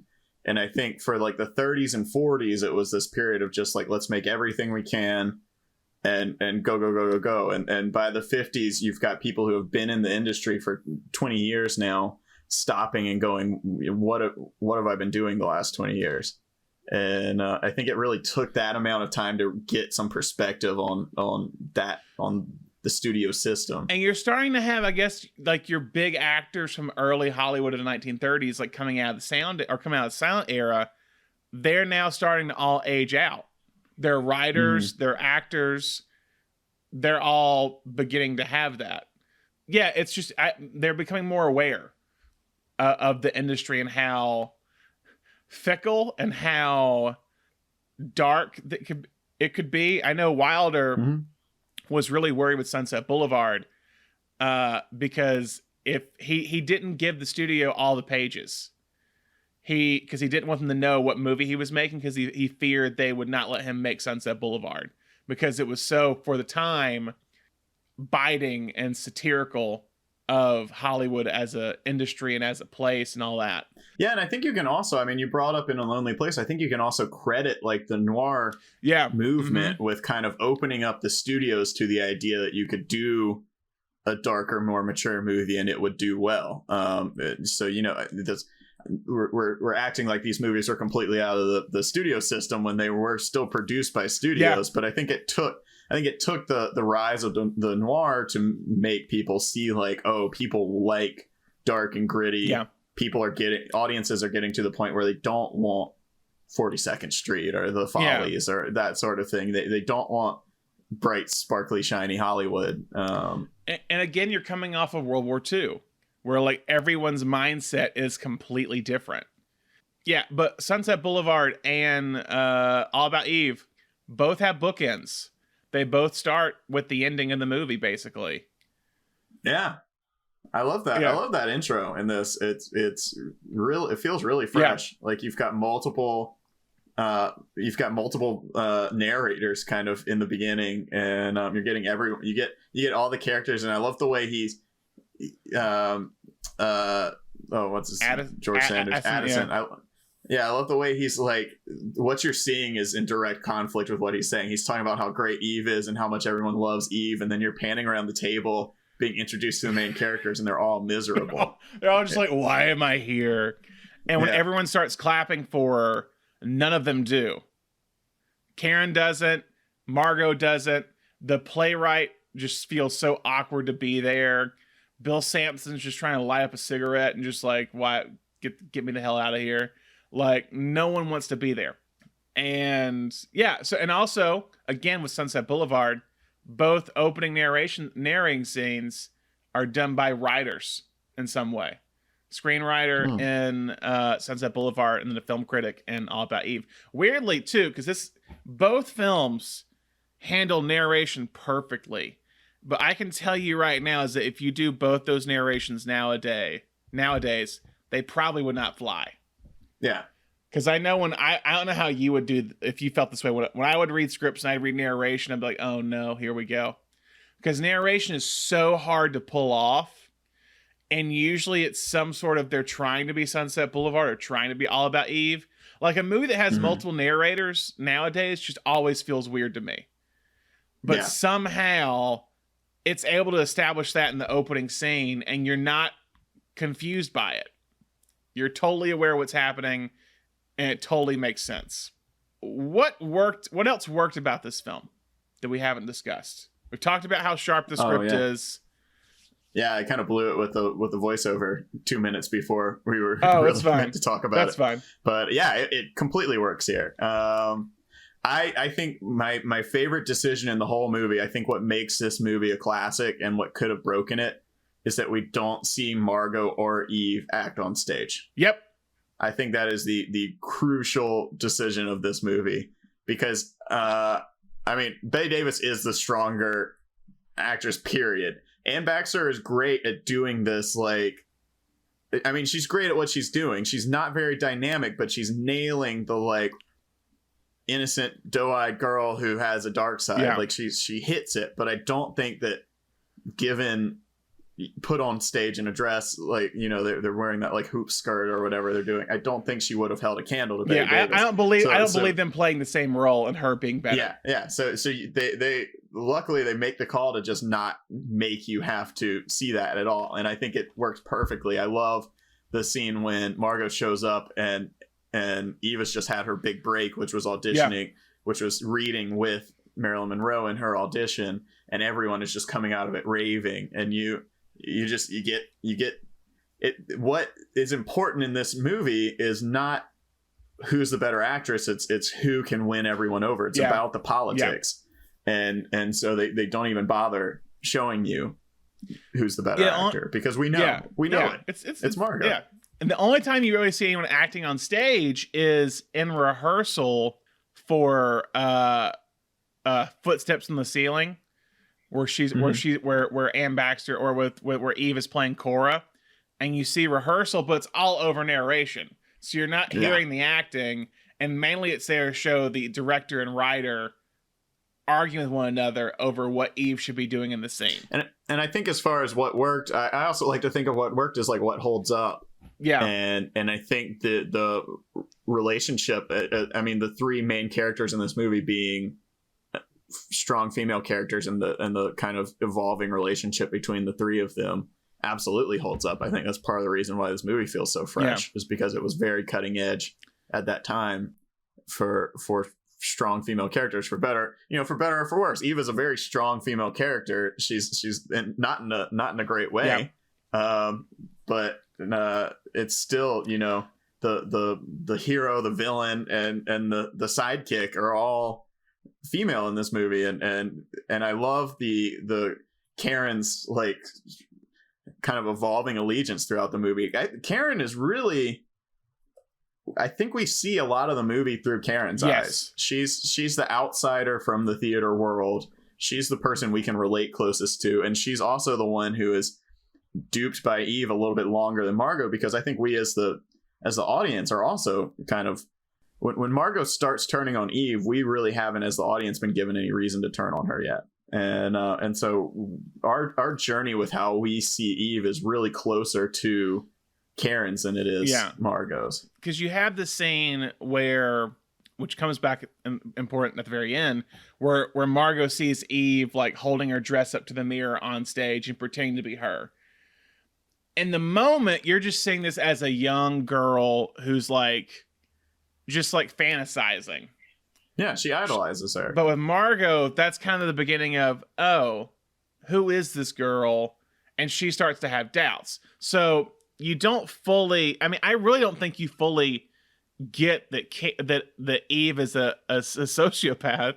And I think for like the 30s and 40s, it was this period of just like, let's make everything we can and go. And by the 50s, you've got people who have been in the industry for 20 years now, stopping and going, what have I been doing the last 20 years? And I think it really took that amount of time to get some perspective on the studio system. And you're starting to have, I guess, like your big actors from early Hollywood in the 1930s, like coming out of the silent era, they're now starting to all age out. They're writers, they're actors, they're all beginning to have that. Yeah, it's just they're becoming more aware of the industry and how fickle and how dark it could be. I know Wilder was really worried with Sunset Boulevard because if he didn't give the studio all the pages. Because he didn't want them to know what movie he was making, because he feared they would not let him make Sunset Boulevard because it was so, for the time, biting and satirical of Hollywood as a industry and as a place and all that. Yeah, and I think you can also, I mean, you brought up In a Lonely Place, I think you can also credit like the noir movement with kind of opening up the studios to the idea that you could do a darker, more mature movie and it would do well. So, you know, we're acting like these movies are completely out of the studio system when they were still produced by studios. But I think it took the rise of the noir to make people see like, oh, people like dark and gritty. Audiences are getting to the point where they don't want 42nd Street or the Follies or that sort of thing. They don't want bright, sparkly, shiny Hollywood. And again, you're coming off of World War II, where like everyone's mindset is completely different. Yeah, but Sunset Boulevard and All About Eve both have bookends. They both start with the ending of the movie, basically. Yeah, I love that. I love that intro in this. It's real. It feels really fresh. Yeah. Like you've got multiple narrators kind of in the beginning, and you're getting everyone. You get all the characters, and I love the way he's. What's his name? George Sanders. Addison. I love the way he's like, what you're seeing is in direct conflict with what he's saying. He's talking about how great Eve is and how much everyone loves Eve, and then you're panning around the table being introduced to the main characters, and they're all miserable. They're all just like, why am I here? And when everyone starts clapping for her, none of them do. Karen doesn't. Margot doesn't. The playwright just feels so awkward to be there. Bill Sampson's just trying to light up a cigarette and just like, why, get me the hell out of here. Like, no one wants to be there. And yeah, so, and also, again, with Sunset Boulevard, both opening narrating scenes are done by writers in some way. Screenwriter in Sunset Boulevard, and then a film critic in All About Eve. Weirdly, too, because both films handle narration perfectly. But I can tell you right now is that if you do both those narrations nowadays, they probably would not fly. Yeah. Because I know I don't know how you would do if you felt this way. When I would read scripts and I'd read narration, I'd be like, oh no, here we go. Because narration is so hard to pull off. And usually it's some sort of they're trying to be Sunset Boulevard or trying to be all about Eve. Like a movie that has multiple narrators nowadays just always feels weird to me. But somehow it's able to establish that in the opening scene and you're not confused by it. You're totally aware of what's happening and it totally makes sense. What else worked about this film that we haven't discussed? We've talked about how sharp the script is. Yeah, I kind of blew it with the voiceover 2 minutes before we were really meant to talk about it. That's fine. But yeah, it completely works here. I think my favorite decision in the whole movie, I think what makes this movie a classic and what could have broken it, is that we don't see Margot or Eve act on stage. Yep. I think that is the crucial decision of this movie because, Bette Davis is the stronger actress, period. Anne Baxter is great at doing this, she's great at what she's doing. She's not very dynamic, but she's nailing the, innocent, doe-eyed girl who has a dark side. Yeah. She hits it, but I don't think that given put on stage in a dress, they're wearing that, hoop skirt or whatever they're doing, I don't think she would have held a candle to Bette Davis. I don't believe them playing the same role and her being better. Yeah. So they luckily they make the call to just not make you have to see that at all, and I think it works perfectly. I love the scene when Margot shows up and Eve has just had her big break, which was auditioning, which was reading with Marilyn Monroe in her audition, and everyone is just coming out of it raving, and you get it. What is important in this movie is not who's the better actress, it's who can win everyone over. It's about the politics. And so they don't even bother showing you who's the better actor because we know it. It's Margot. Yeah. And the only time you really see anyone acting on stage is in rehearsal for Footsteps on the Ceiling, where Anne Baxter or where Eve is playing Cora, and you see rehearsal, but it's all over narration, so you're not hearing the acting, and mainly it's there to show the director and writer arguing with one another over what Eve should be doing in the scene. And I think as far as what worked, I also like to think of what worked as what holds up. Yeah. And I think the relationship, the three main characters in this movie being strong female characters and the kind of evolving relationship between the three of them absolutely holds up. I think that's part of the reason why this movie feels so fresh, is because it was very cutting edge at that time for strong female characters, for better or for worse. Eve is a very strong female character. She's not in a great way. But it's still, the hero, the villain, and the sidekick are all female in this movie, and I love the Karen's kind of evolving allegiance throughout the movie. Karen is really, I think we see a lot of the movie through Karen's eyes. She's the outsider from the theater world. She's the person we can relate closest to, and she's also the one who is duped by Eve a little bit longer than Margot, because I think we as the audience are also kind of, when Margot starts turning on Eve, we really haven't, as the audience, been given any reason to turn on her yet. And so our journey with how we see Eve is really closer to Karen's than it is Margot's. Because you have the scene which comes back important at the very end, where Margot sees Eve holding her dress up to the mirror on stage and pretending to be her. In the moment, you're just seeing this as a young girl who's just fantasizing. Yeah, she idolizes her. But with Margot, that's kind of the beginning of, oh, who is this girl? And she starts to have doubts. So you don't fully, I really don't think you fully get that Eve is a sociopath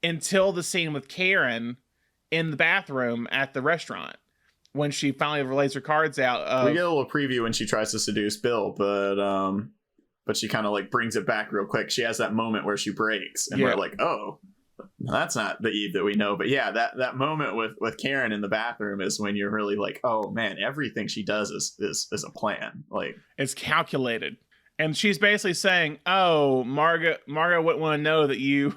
until the scene with Karen in the bathroom at the restaurant, when she finally lays her cards out. We get a little preview when she tries to seduce Bill, but she kind of brings it back real quick. She has that moment where she breaks, and we're like, oh, that's not the Eve that we know. But yeah, that moment with Karen in the bathroom is when you're really like, oh man, everything she does is a plan. Like, it's calculated. And she's basically saying, "Oh, Margot wouldn't want to know that you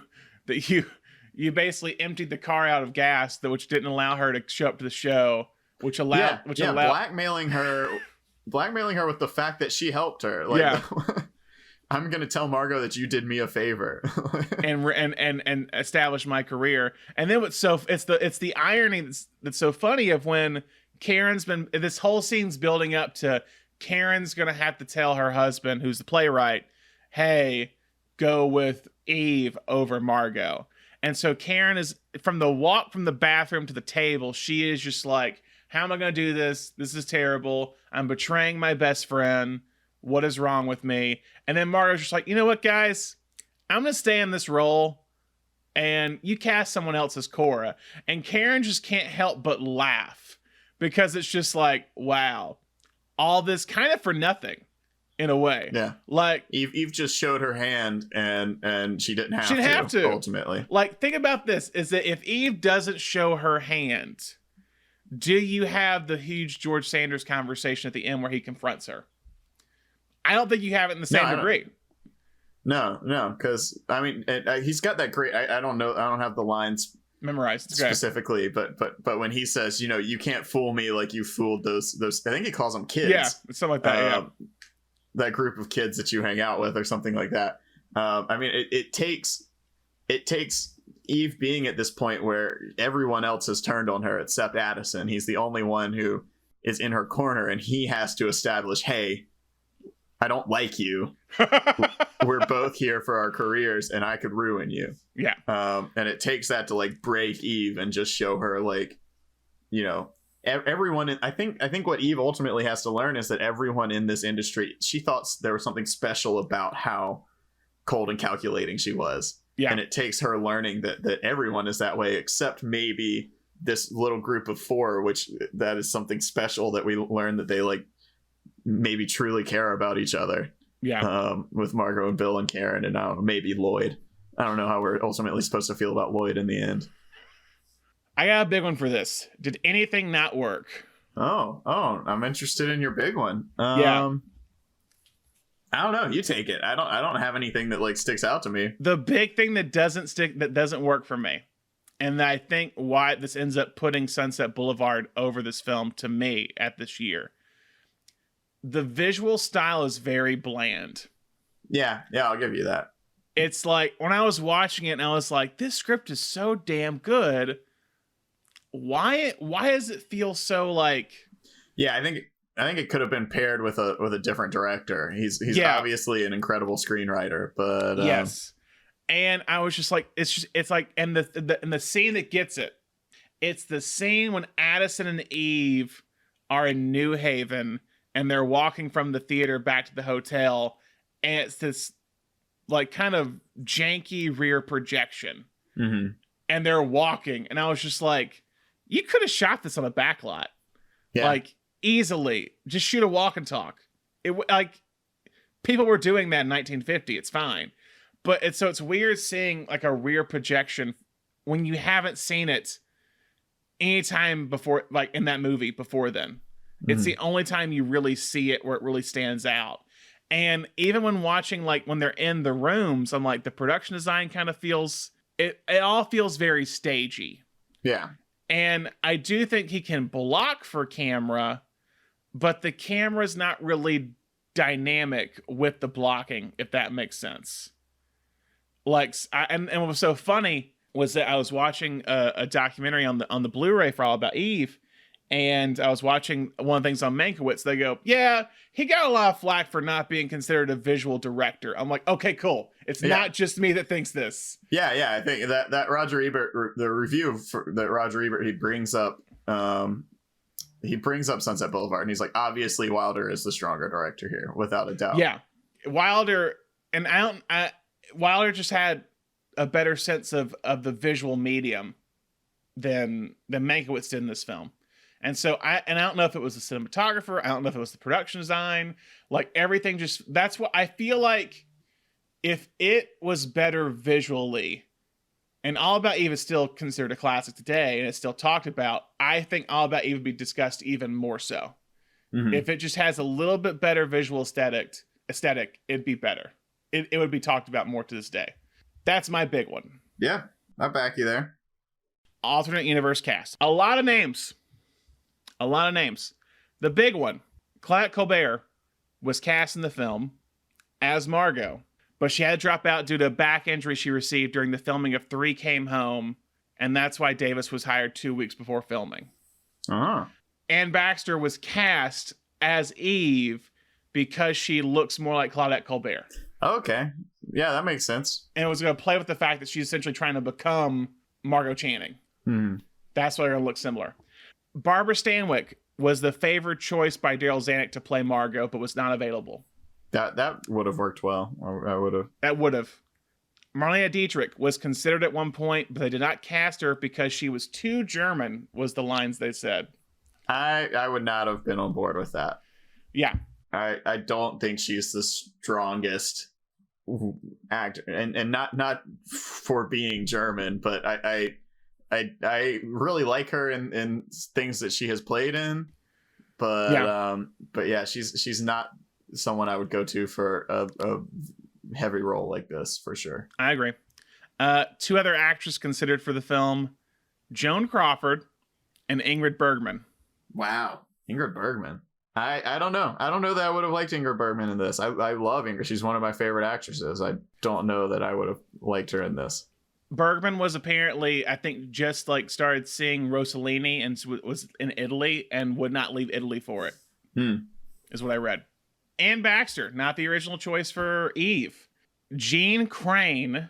basically emptied the car out of gas, which didn't allow her to show up to the show, which allowed blackmailing her with the fact that she helped her. Like, yeah." I'm gonna tell Margot that you did me a favor and establish my career. And then it's the irony that's so funny of when this whole scene's building up to Karen's gonna have to tell her husband, who's the playwright, hey, go with Eve over Margot. And so Karen is, from the walk from the bathroom to the table, she is just like, how am I gonna do this? This is terrible. I'm betraying my best friend. What is wrong with me? And then Margot's just like, you know what, guys? I'm going to stay in this role and you cast someone else as Cora. And Karen just can't help but laugh because it's just like, wow, all this kind of for nothing in a way. Yeah. Like Eve just showed her hand and she didn't have to ultimately. Like, think about this, is that if Eve doesn't show her hand, do you have the huge George Sanders conversation at the end where he confronts her? I don't think you have it in the same degree. No, because I mean, he's got that great. I don't know. I don't have the lines memorized specifically, but when he says, you know, you can't fool me like you fooled those. I think he calls them kids. Yeah, something like that. Yeah, that group of kids that you hang out with, or something like that. I mean, it takes Eve being at this point where everyone else has turned on her except Addison. He's the only one who is in her corner, and he has to establish, hey, I don't like you. We're both here for our careers, and I could ruin you. Yeah. And it takes that to like break Eve and just show her, like, you know, everyone. I think what Eve ultimately has to learn is that everyone in this industry, she thought there was something special about how cold and calculating she was. Yeah. And it takes her learning that everyone is that way, except maybe this little group of 4, which that is something special that we learn that they like maybe truly care about each other. Yeah. With Margot and Bill and Karen, and I don't know, maybe Lloyd. I don't know how we're ultimately supposed to feel about Lloyd in the end. I got a big one for this. Did anything not work? Oh, I'm interested in your big one. Yeah. I don't know. You take it. I don't have anything that like sticks out to me. The big thing that doesn't work for me, and I think why this ends up putting Sunset Boulevard over this film to me at this year. The visual style is very bland. Yeah, I'll give you that. It's like when I was watching it and I was like, this script is so damn good. Why does it feel so like? Yeah, I think it could have been paired with a different director. He's obviously an incredible screenwriter, but yes. And I was just like, it's like, and the scene that gets it, it's the scene when Addison and Eve are in New Haven. And they're walking from the theater back to the hotel, and it's this like kind of janky rear projection. Mm-hmm. And they're walking, and I was just like, you could have shot this on a backlot, like easily. Just shoot a walk and talk. It like people were doing that in 1950. It's fine, but it's weird seeing like a rear projection when you haven't seen it anytime before, like in that movie before then. It's the only time you really see it where it really stands out. And even when watching, like when they're in the rooms, I'm like, the production design kind of feels, it all feels very stagey. Yeah. And I do think he can block for camera, but the camera's not really dynamic with the blocking, if that makes sense. Like, and what was so funny was that I was watching a documentary on the Blu-ray for All About Eve. And I was watching one of the things on Mankiewicz. They go, yeah, he got a lot of flack for not being considered a visual director. I'm like, okay, cool. It's not just me that thinks this. Yeah. I think that Roger Ebert, the review that Roger Ebert, he brings up Sunset Boulevard, and he's like, obviously Wilder is the stronger director here, without a doubt. Yeah, Wilder, and Wilder just had a better sense of the visual medium than Mankiewicz did in this film. And so I don't know if it was the cinematographer. I don't know if it was the production design. Like everything that's what I feel like. If it was better visually, And All About Eve is still considered a classic today, and it's still talked about. I think All About Eve would be discussed even more so. Mm-hmm. If it just has a little bit better visual aesthetic, it'd be better. It would be talked about more to this day. That's my big one. Yeah, I back you there. Alternate universe cast. A lot of names. The big one, Claudette Colbert, was cast in the film as Margot, but she had to drop out due to a back injury she received during the filming of 3 Came Home, and that's why Davis was hired 2 weeks before filming. Uh-huh. Anne Baxter was cast as Eve because she looks more like Claudette Colbert. Okay. Yeah, that makes sense. And it was going to play with the fact that she's essentially trying to become Margot Channing. That's why they're going to look similar. Barbara Stanwyck was the favored choice by Daryl Zanuck to play Margot, but was not available. That would have worked well. I would have. That would have. Marlene Dietrich was considered at one point, but they did not cast her because she was too German, was the lines they said. I would not have been on board with that. Yeah. I don't think she's the strongest actor, and not for being German, but I really like her in things that she has played in, but yeah, she's not someone I would go to for a heavy role like this for sure. I agree. 2 other actresses considered for the film: Joan Crawford and Ingrid Bergman. Wow, Ingrid Bergman. I don't know. I don't know that I would have liked Ingrid Bergman in this. I love Ingrid. She's one of my favorite actresses. I don't know that I would have liked her in this. Bergman was apparently, I think, just like started seeing Rossellini and was in Italy and would not leave Italy for it. Is what I read. Anne Baxter, not the original choice for Eve. Jean Crane,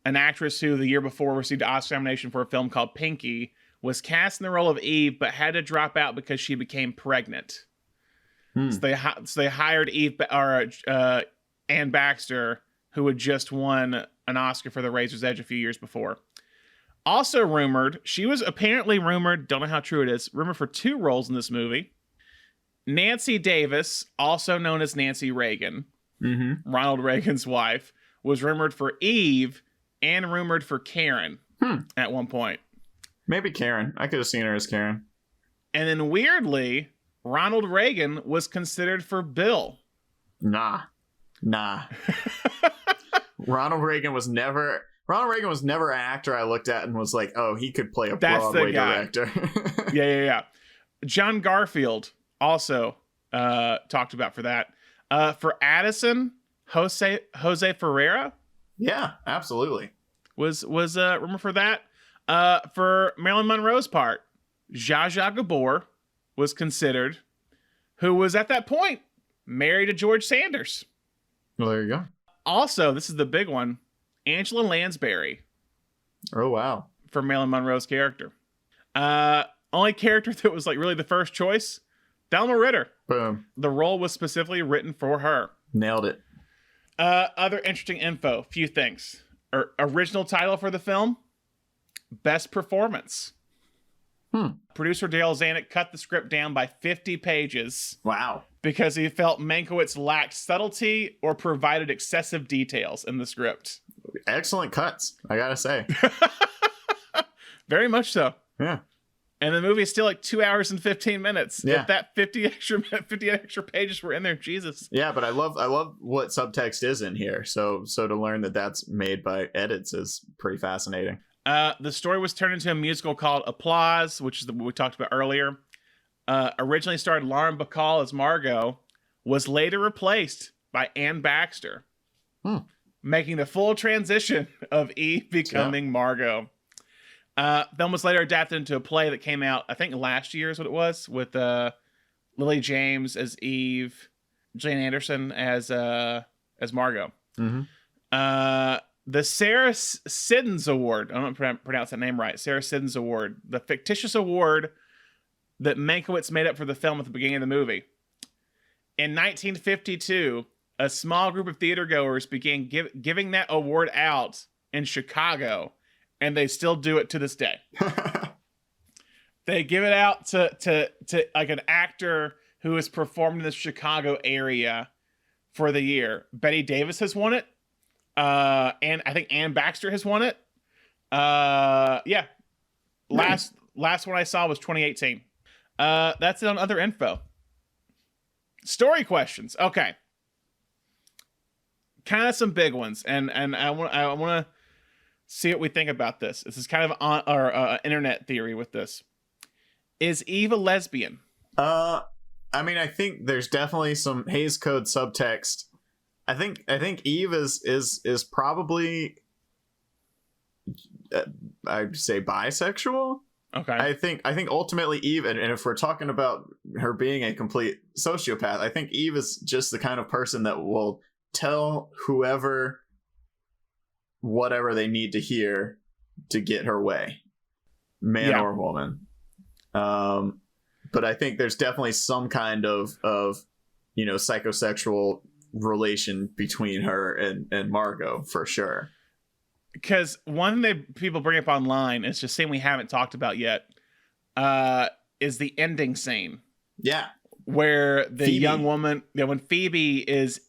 an actress who the year before received an Oscar nomination for a film called Pinky, was cast in the role of Eve, but had to drop out because she became pregnant. So they hired Anne Baxter, who had just won an Oscar for The Razor's Edge a few years before. Also rumored, she was apparently rumored, don't know how true it is, rumored for 2 roles in this movie. Nancy Davis, also known as Nancy Reagan, Ronald Reagan's wife, was rumored for Eve and rumored for Karen at one point. Maybe Karen. I could have seen her as Karen. And then weirdly, Ronald Reagan was considered for Bill. Nah. Ronald Reagan was never an actor I looked at and was like, oh, he could play a Broadway director. Yeah. John Garfield also talked about for that. For Addison, Jose Ferreira. Yeah, absolutely. Was rumor for that. For Marilyn Monroe's part, Zsa Zsa Gabor was considered, who was at that point married to George Sanders. Well, there you go. Also, this is the big one, Angela Lansbury. Oh, wow. For Marilyn Monroe's character. Only character that was like really the first choice, Thelma Ritter. Boom. The role was specifically written for her. Nailed it. Other interesting info, few things. Original title for the film, Best Performance. Producer Dale Zanuck cut the script down by 50 pages. Wow. Because he felt Mankiewicz lacked subtlety or provided excessive details in the script. Excellent cuts, I gotta say. Very much so. Yeah. And the movie is still like 2 hours and 15 minutes. Yeah. If that 50 extra pages were in there, Jesus. Yeah, but I love what subtext is in here. So to learn that that's made by edits is pretty fascinating. The story was turned into a musical called Applause, which is what we talked about earlier. Originally starred Lauren Bacall as Margot, was later replaced by Anne Baxter, making the full transition of Eve becoming Margot. Film was later adapted into a play that came out, I think last year is what it was, with Lily James as Eve, Jane Anderson as Margot. The Sarah Siddons Award, I don't know if I pronounce that name right, Sarah Siddons Award, the fictitious award that Mankiewicz made up for the film at the beginning of the movie. In 1952, a small group of theatergoers began giving that award out in Chicago, and they still do it to this day. They give it out to like an actor who has performed in the Chicago area for the year. Betty Davis has won it. And I think Anne Baxter has won it. Yeah. Last one I saw was 2018. That's it on other info. Story questions. Okay. Kind of some big ones, and I want to see what we think about this. This is kind of on our internet theory with this. Is Eve a lesbian? I mean, I think there's definitely some Hays Code subtext. I think Eve is probably, I'd say, bisexual. Okay. I think ultimately Eve, and if we're talking about her being a complete sociopath, I think Eve is just the kind of person that will tell whoever whatever they need to hear to get her way, man or woman. But I think there's definitely some kind of psychosexual relation between her and Margot, for sure. Because one thing people bring up online is just something we haven't talked about yet, is the ending scene. Yeah. Where the Phoebe. Young woman, when Phoebe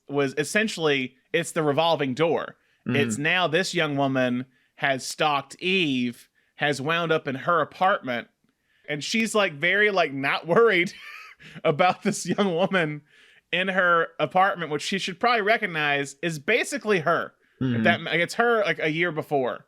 was essentially, it's the revolving door. Mm-hmm. It's now this young woman has stalked Eve, has wound up in her apartment, and she's like very like not worried about this young woman in her apartment, which she should probably recognize is basically her. Mm-hmm. That it's her like a year before.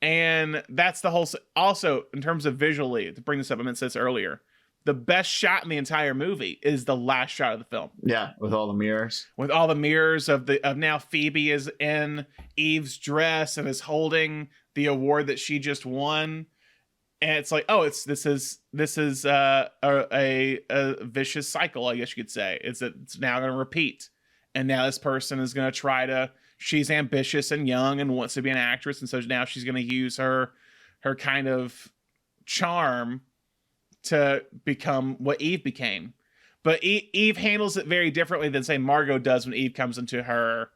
And that's the whole, also in terms of visually, to bring this up, I meant this earlier, the best shot in the entire movie is the last shot of the film. Yeah, with all the mirrors. With all the mirrors of now Phoebe is in Eve's dress and is holding the award that she just won. And it's like, oh, this is a vicious cycle, I guess you could say. It's now going to repeat. And now this person is going to try to, she's ambitious and young and wants to be an actress. And so now she's going to use her kind of charm to become what Eve became. But Eve handles it very differently than, say, Margot does when Eve comes into her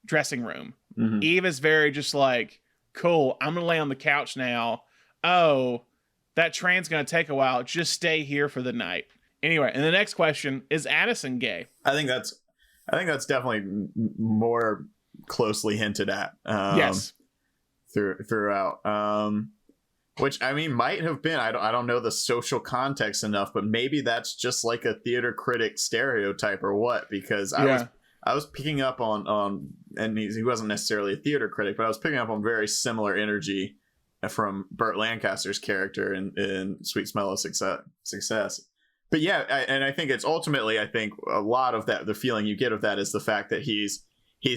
dressing room. Mm-hmm. Eve is very just like, cool, I'm going to lay on the couch now. Oh, that train's going to take a while. Just stay here for the night. Anyway, and the next question, is Addison gay? I think that's definitely more closely hinted at. Yes. Throughout. Which, I mean, might have been, I don't know the social context enough, but maybe that's just like a theater critic stereotype or what, because I was picking up on and he wasn't necessarily a theater critic, but I was picking up on very similar energy from Burt Lancaster's character in Sweet Smell of Success. But yeah, and I think it's ultimately, I think a lot of that, the feeling you get of that is the fact that he's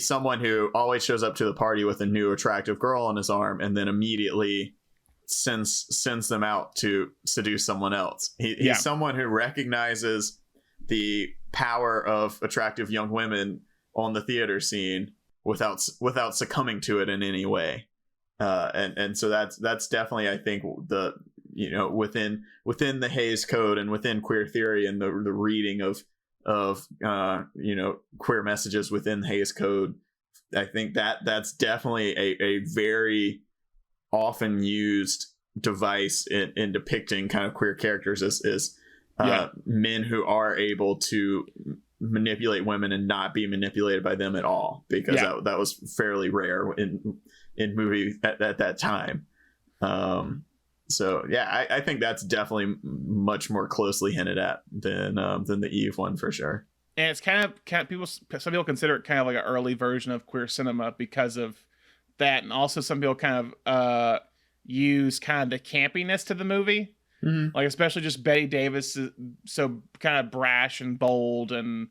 someone who always shows up to the party with a new attractive girl on his arm and then immediately sends them out to seduce someone else. He's someone who recognizes the power of attractive young women on the theater scene without succumbing to it in any way. And so that's definitely, I think, the, within the Hays Code and within queer theory and the reading of queer messages within Hays Code, I think that's definitely a very often used device in depicting kind of queer characters as men who are able to manipulate women and not be manipulated by them at all, because that was fairly rare in movies at that time. So yeah, I think that's definitely much more closely hinted at than the Eve one, for sure. And it's kind of some people consider it kind of like an early version of queer cinema because of that, and also some people kind of use kind of the campiness to the movie, like especially just Bette Davis, so kind of brash and bold and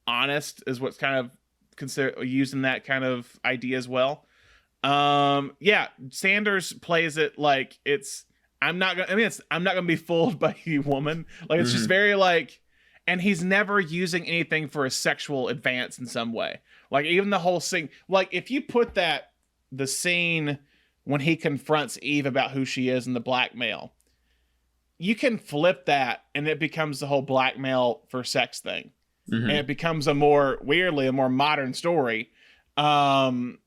honest is what's kind of considered using that kind of idea as well. Sanders plays it like I'm not gonna be fooled by a woman. Like it's just very like, and he's never using anything for a sexual advance in some way. Like even the whole scene, like if you put the scene when he confronts Eve about who she is and the blackmail, you can flip that and it becomes the whole blackmail for sex thing. And it becomes a more modern story. And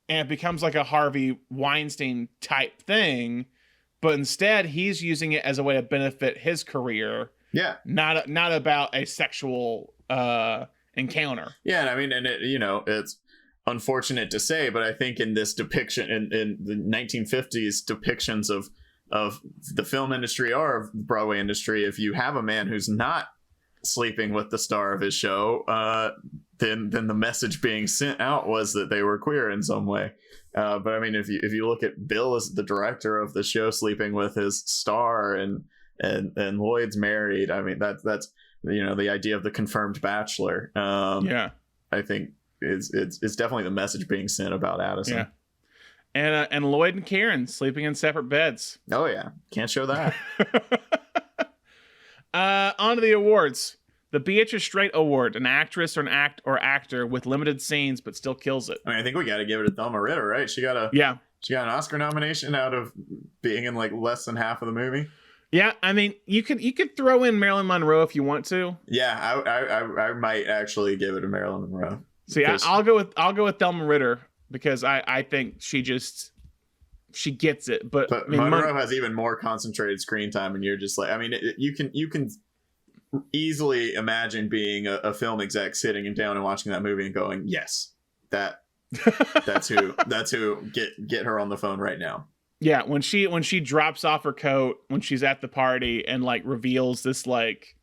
it becomes like a Harvey Weinstein type thing, but instead he's using it as a way to benefit his career. Yeah. Not about a sexual encounter. Yeah. And I mean, and it, it's unfortunate to say, but I think in this depiction in the 1950s depictions of the film industry or of the Broadway industry, if you have a man who's not sleeping with the star of his show, then the message being sent out was that they were queer in some way. But I mean, if you look at Bill as the director of the show sleeping with his star, and Lloyd's married, I mean that's the idea of the confirmed bachelor. I think it's definitely the message being sent about Addison. Yeah. And Lloyd and Karen sleeping in separate beds. Oh yeah, can't show that. On to the awards. The Beatrice Straight Award, an actress or an actor with limited scenes but still kills it. I mean, I think we got to give it to Thelma Ritter, right? She got an Oscar nomination out of being in like less than half of the movie. Yeah, I mean, you could throw in Marilyn Monroe if you want to. Yeah, I might actually give it to Marilyn Monroe. See, I'll go with Thelma Ritter because I think she gets it. But I mean, Monroe has even more concentrated screen time, and you're just like, I mean, you can easily imagine being a film exec sitting down and watching that movie and going, yes, that's who get her on the phone right now. Yeah, when she drops off her coat when she's at the party and like reveals this like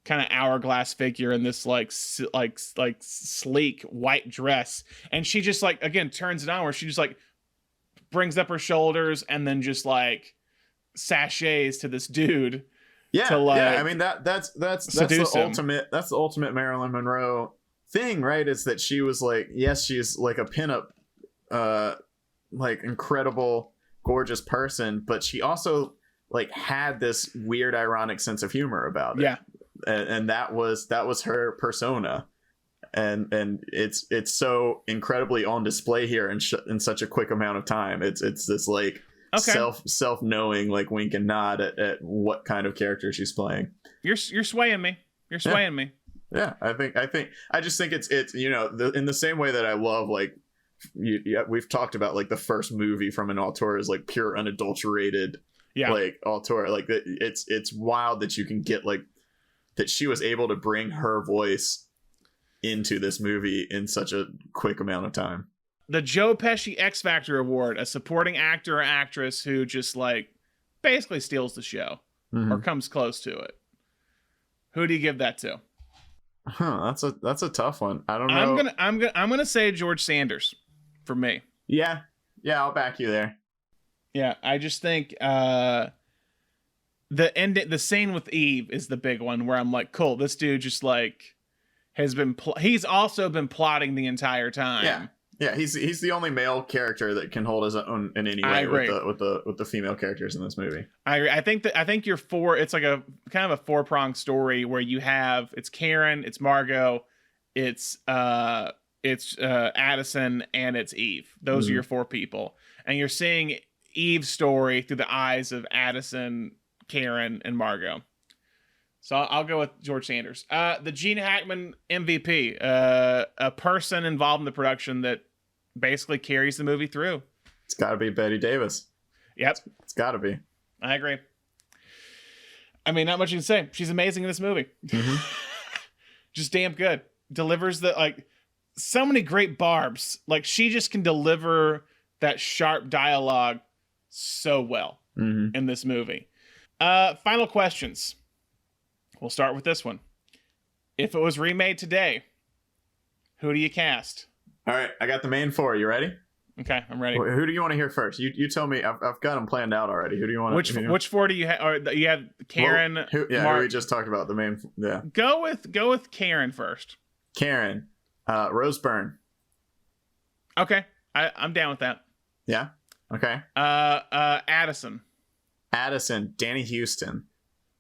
kind of hourglass figure in this like sleek white dress, and she just like again turns it on where she just like brings up her shoulders and then just like sachets to this dude. Yeah, I mean that's the ultimate Marilyn Monroe thing, right? Is that she was like, yes, she's like a pinup, like incredible, gorgeous person, but she also like had this weird, ironic sense of humor about it. Yeah, and that was her persona, and it's so incredibly on display here in such a quick amount of time. It's this like. Okay. Self-knowing like wink and nod at what kind of character she's playing. You're swaying me. You're swaying me. Yeah, I just think it's in the same way that I love like we've talked about like the first movie from an auteur is like pure unadulterated like auteur, like it's wild that you can get like that she was able to bring her voice into this movie in such a quick amount of time. The Joe Pesci X Factor Award, a supporting actor or actress who just like basically steals the show or comes close to it. Who do you give that to? That's a tough one. I don't know. I'm gonna say George Sanders for me. Yeah, I'll back you there. Yeah, I just think the scene with Eve is the big one where I'm like, cool, this dude just like has been he's also been plotting the entire time. Yeah, he's the only male character that can hold his own in any way with the female characters in this movie. I think it's like a kind of a 4-pronged story where you have it's Karen, it's Margot, it's Addison, and it's Eve. Those are your 4 people, and you're seeing Eve's story through the eyes of Addison, Karen, and Margot. So I'll go with George Sanders. The Gene Hackman MVP, a person involved in the production that basically carries the movie through. It's got to be Bette Davis. Yep. It's got to be. I agree. I mean, not much you can say. She's amazing in this movie. Just damn good. Delivers so many great barbs. Like she just can deliver that sharp dialogue so well in this movie. Final questions. We'll start with this one. If it was remade today, who do you cast? All right, I got the main 4. You ready? Okay, I'm ready. Who do you want to hear first? You tell me. I've got them planned out already. Who do you want? Which 4 do you have? Or you have Karen. Who we just talked about the main. Yeah. Go with Karen first. Karen, Rose Byrne. Okay, I'm down with that. Yeah. Okay. Addison, Danny Houston.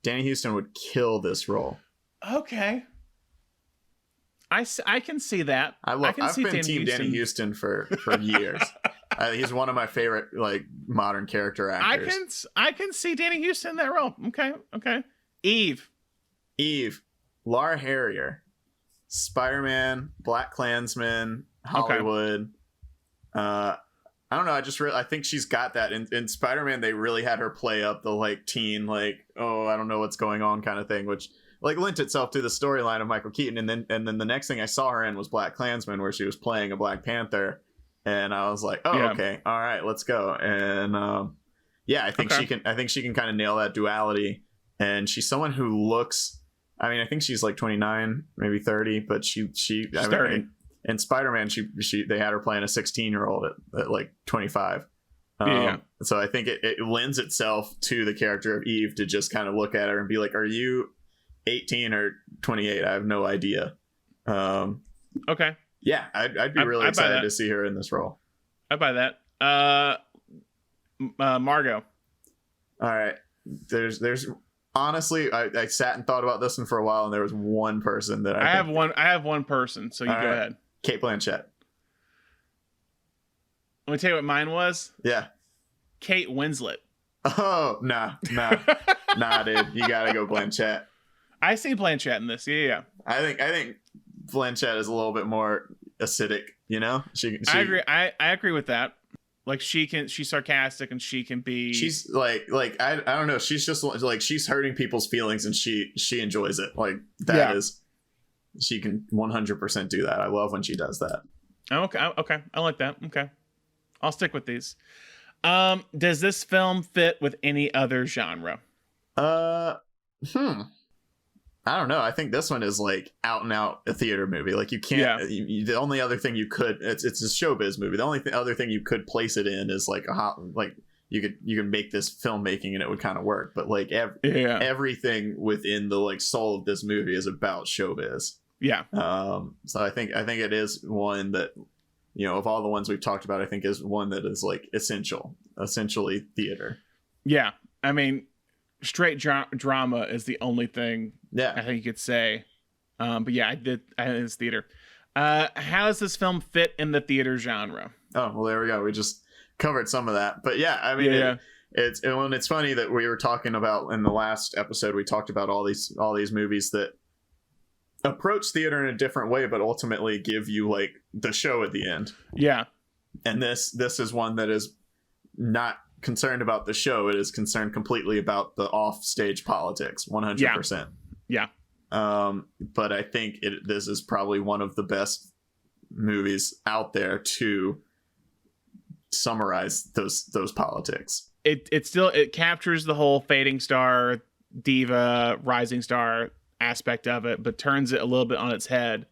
Danny Houston would kill this role. Okay. I can see that. I've been Team Danny Houston for years. He's one of my favorite like modern character actors. I can see Danny Houston in that role. Okay. Eve, Laura Harrier, Spider-Man, Black Klansman, Hollywood. Okay. I don't know. I think she's got that. In Spider-Man, they really had her play up the like teen, like, oh, I don't know what's going on kind of thing, which like lent itself to the storyline of Michael Keaton. And then the next thing I saw her in was Black Klansman, where she was playing a Black Panther, and I was like, oh, okay, all right, let's go. And I think she can kind of nail that duality. And she's someone who looks, I mean, I think she's like 29, maybe 30, but in Spider-Man, they had her playing a 16-year-old at like 25. So I think it lends itself to the character of Eve to just kind of look at her and be like, are you 18 or 28? I have no idea. Okay. Yeah, I'd be really excited to see her in this role. I buy that. Margot. All right. There's honestly, I sat and thought about this one for a while, and there was one person that I have one person, so you go ahead. Cate Blanchett. Let me tell you what mine was. Yeah. Kate Winslet. Oh, nah, dude. You gotta go Blanchett. I see Blanchett in this. Yeah. I think Blanchett is a little bit more acidic, you know? I agree. I agree with that. Like she's sarcastic and she can be. She's like I don't know. She's just like she's hurting people's feelings and she enjoys it. Like that is. She can 100% do that. I love when she does that. Okay. I like that. Okay. I'll stick with these. Does this film fit with any other genre? I don't know. I think this one is like out and out a theater movie. Like you can't. Yeah. The only other thing you could it's a showbiz movie. The only other thing you could place it in is like you could make this filmmaking and it would kind of work. But like everything within the like soul of this movie is about showbiz. Yeah. So I think it is one that, you know, of all the ones we've talked about, I think is one that is like essentially theater. Yeah. I mean, straight drama is the only thing I think you could say. But yeah, I think it's theater. How does this film fit in the theater genre? Oh, well, there we go. We just covered some of that. But yeah, I mean, it's funny that we were talking about in the last episode, we talked about all these movies that approach theater in a different way, but ultimately give you like the show at the end. Yeah. And this is one that is not concerned about the show. It is concerned completely about the off-stage politics. 100%. Yeah. But I think this is probably one of the best movies out there to summarize those politics. It captures the whole fading star, diva, rising star aspect of it, but turns it a little bit on its head.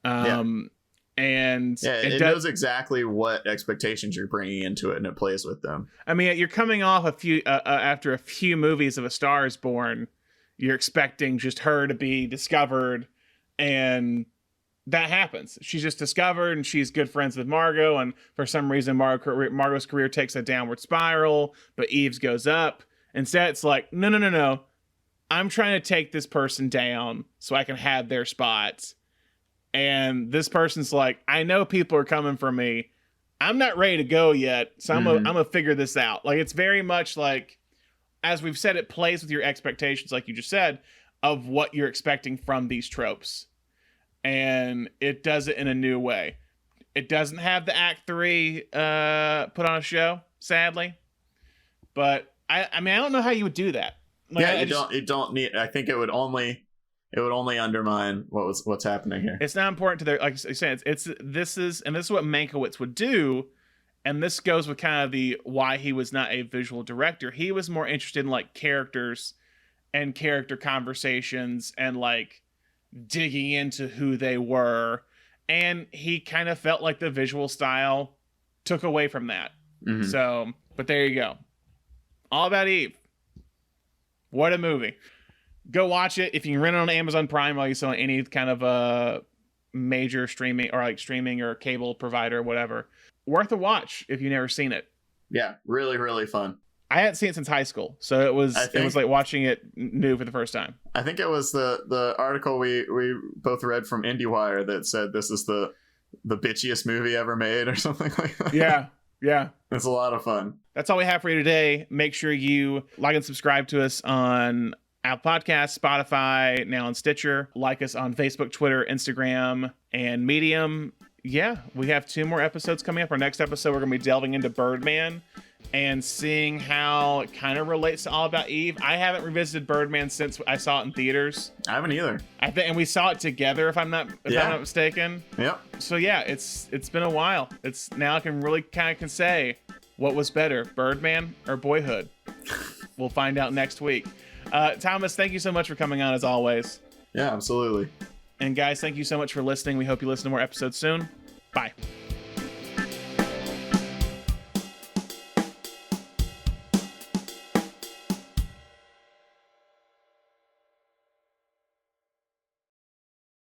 And it knows exactly what expectations you're bringing into it, and it plays with them. I mean, you're coming off after a few movies of A Star Is Born. You're expecting just her to be discovered, and that happens. She's just discovered, and she's good friends with Margot, and for some reason Margot's career takes a downward spiral, but Eve's goes up. Instead, it's like, no. I'm trying to take this person down so I can have their spots. And this person's like, I know people are coming for me. I'm not ready to go yet, so I'm gonna figure this out. Like, it's very much like, as we've said, it plays with your expectations, like you just said, of what you're expecting from these tropes. And it does it in a new way. It doesn't have the Act 3 put on a show, sadly. But I mean, I don't know how you would do that. Like, you don't need. I think it would only undermine what's happening here. It's not important to their, like I said. This is what Mankiewicz would do, and this goes with kind of the why he was not a visual director. He was more interested in like characters and character conversations and like digging into who they were, and he kind of felt like the visual style took away from that. Mm-hmm. So, but there you go. All About Eve. What a movie. Go watch it. If you can rent it on Amazon Prime while you sell any kind of a major streaming or cable provider or whatever. Worth a watch if you've never seen it. Yeah, really, really fun. I hadn't seen it since high school, so it was like watching it new for the first time. I think it was the article we both read from IndieWire that said this is the bitchiest movie ever made or something like that. Yeah. It's a lot of fun. That's all we have for you today. Make sure you like and subscribe to us on Apple Podcasts, Spotify, now on Stitcher. Like us on Facebook, Twitter, Instagram, and Medium. Yeah, we have 2 more episodes coming up. Our next episode, we're going to be delving into Birdman. and seeing how it kind of relates to All About Eve. I haven't revisited Birdman since I saw it in theaters. I haven't either. I think, and we saw it together, if I'm not mistaken. Yep. So yeah, it's been a while. It's now I can really kind of can say what was better, Birdman or Boyhood. We'll find out next week. Thomas, thank you so much for coming on as always. Yeah, absolutely. And guys, thank you so much for listening. We hope you listen to more episodes soon. Bye.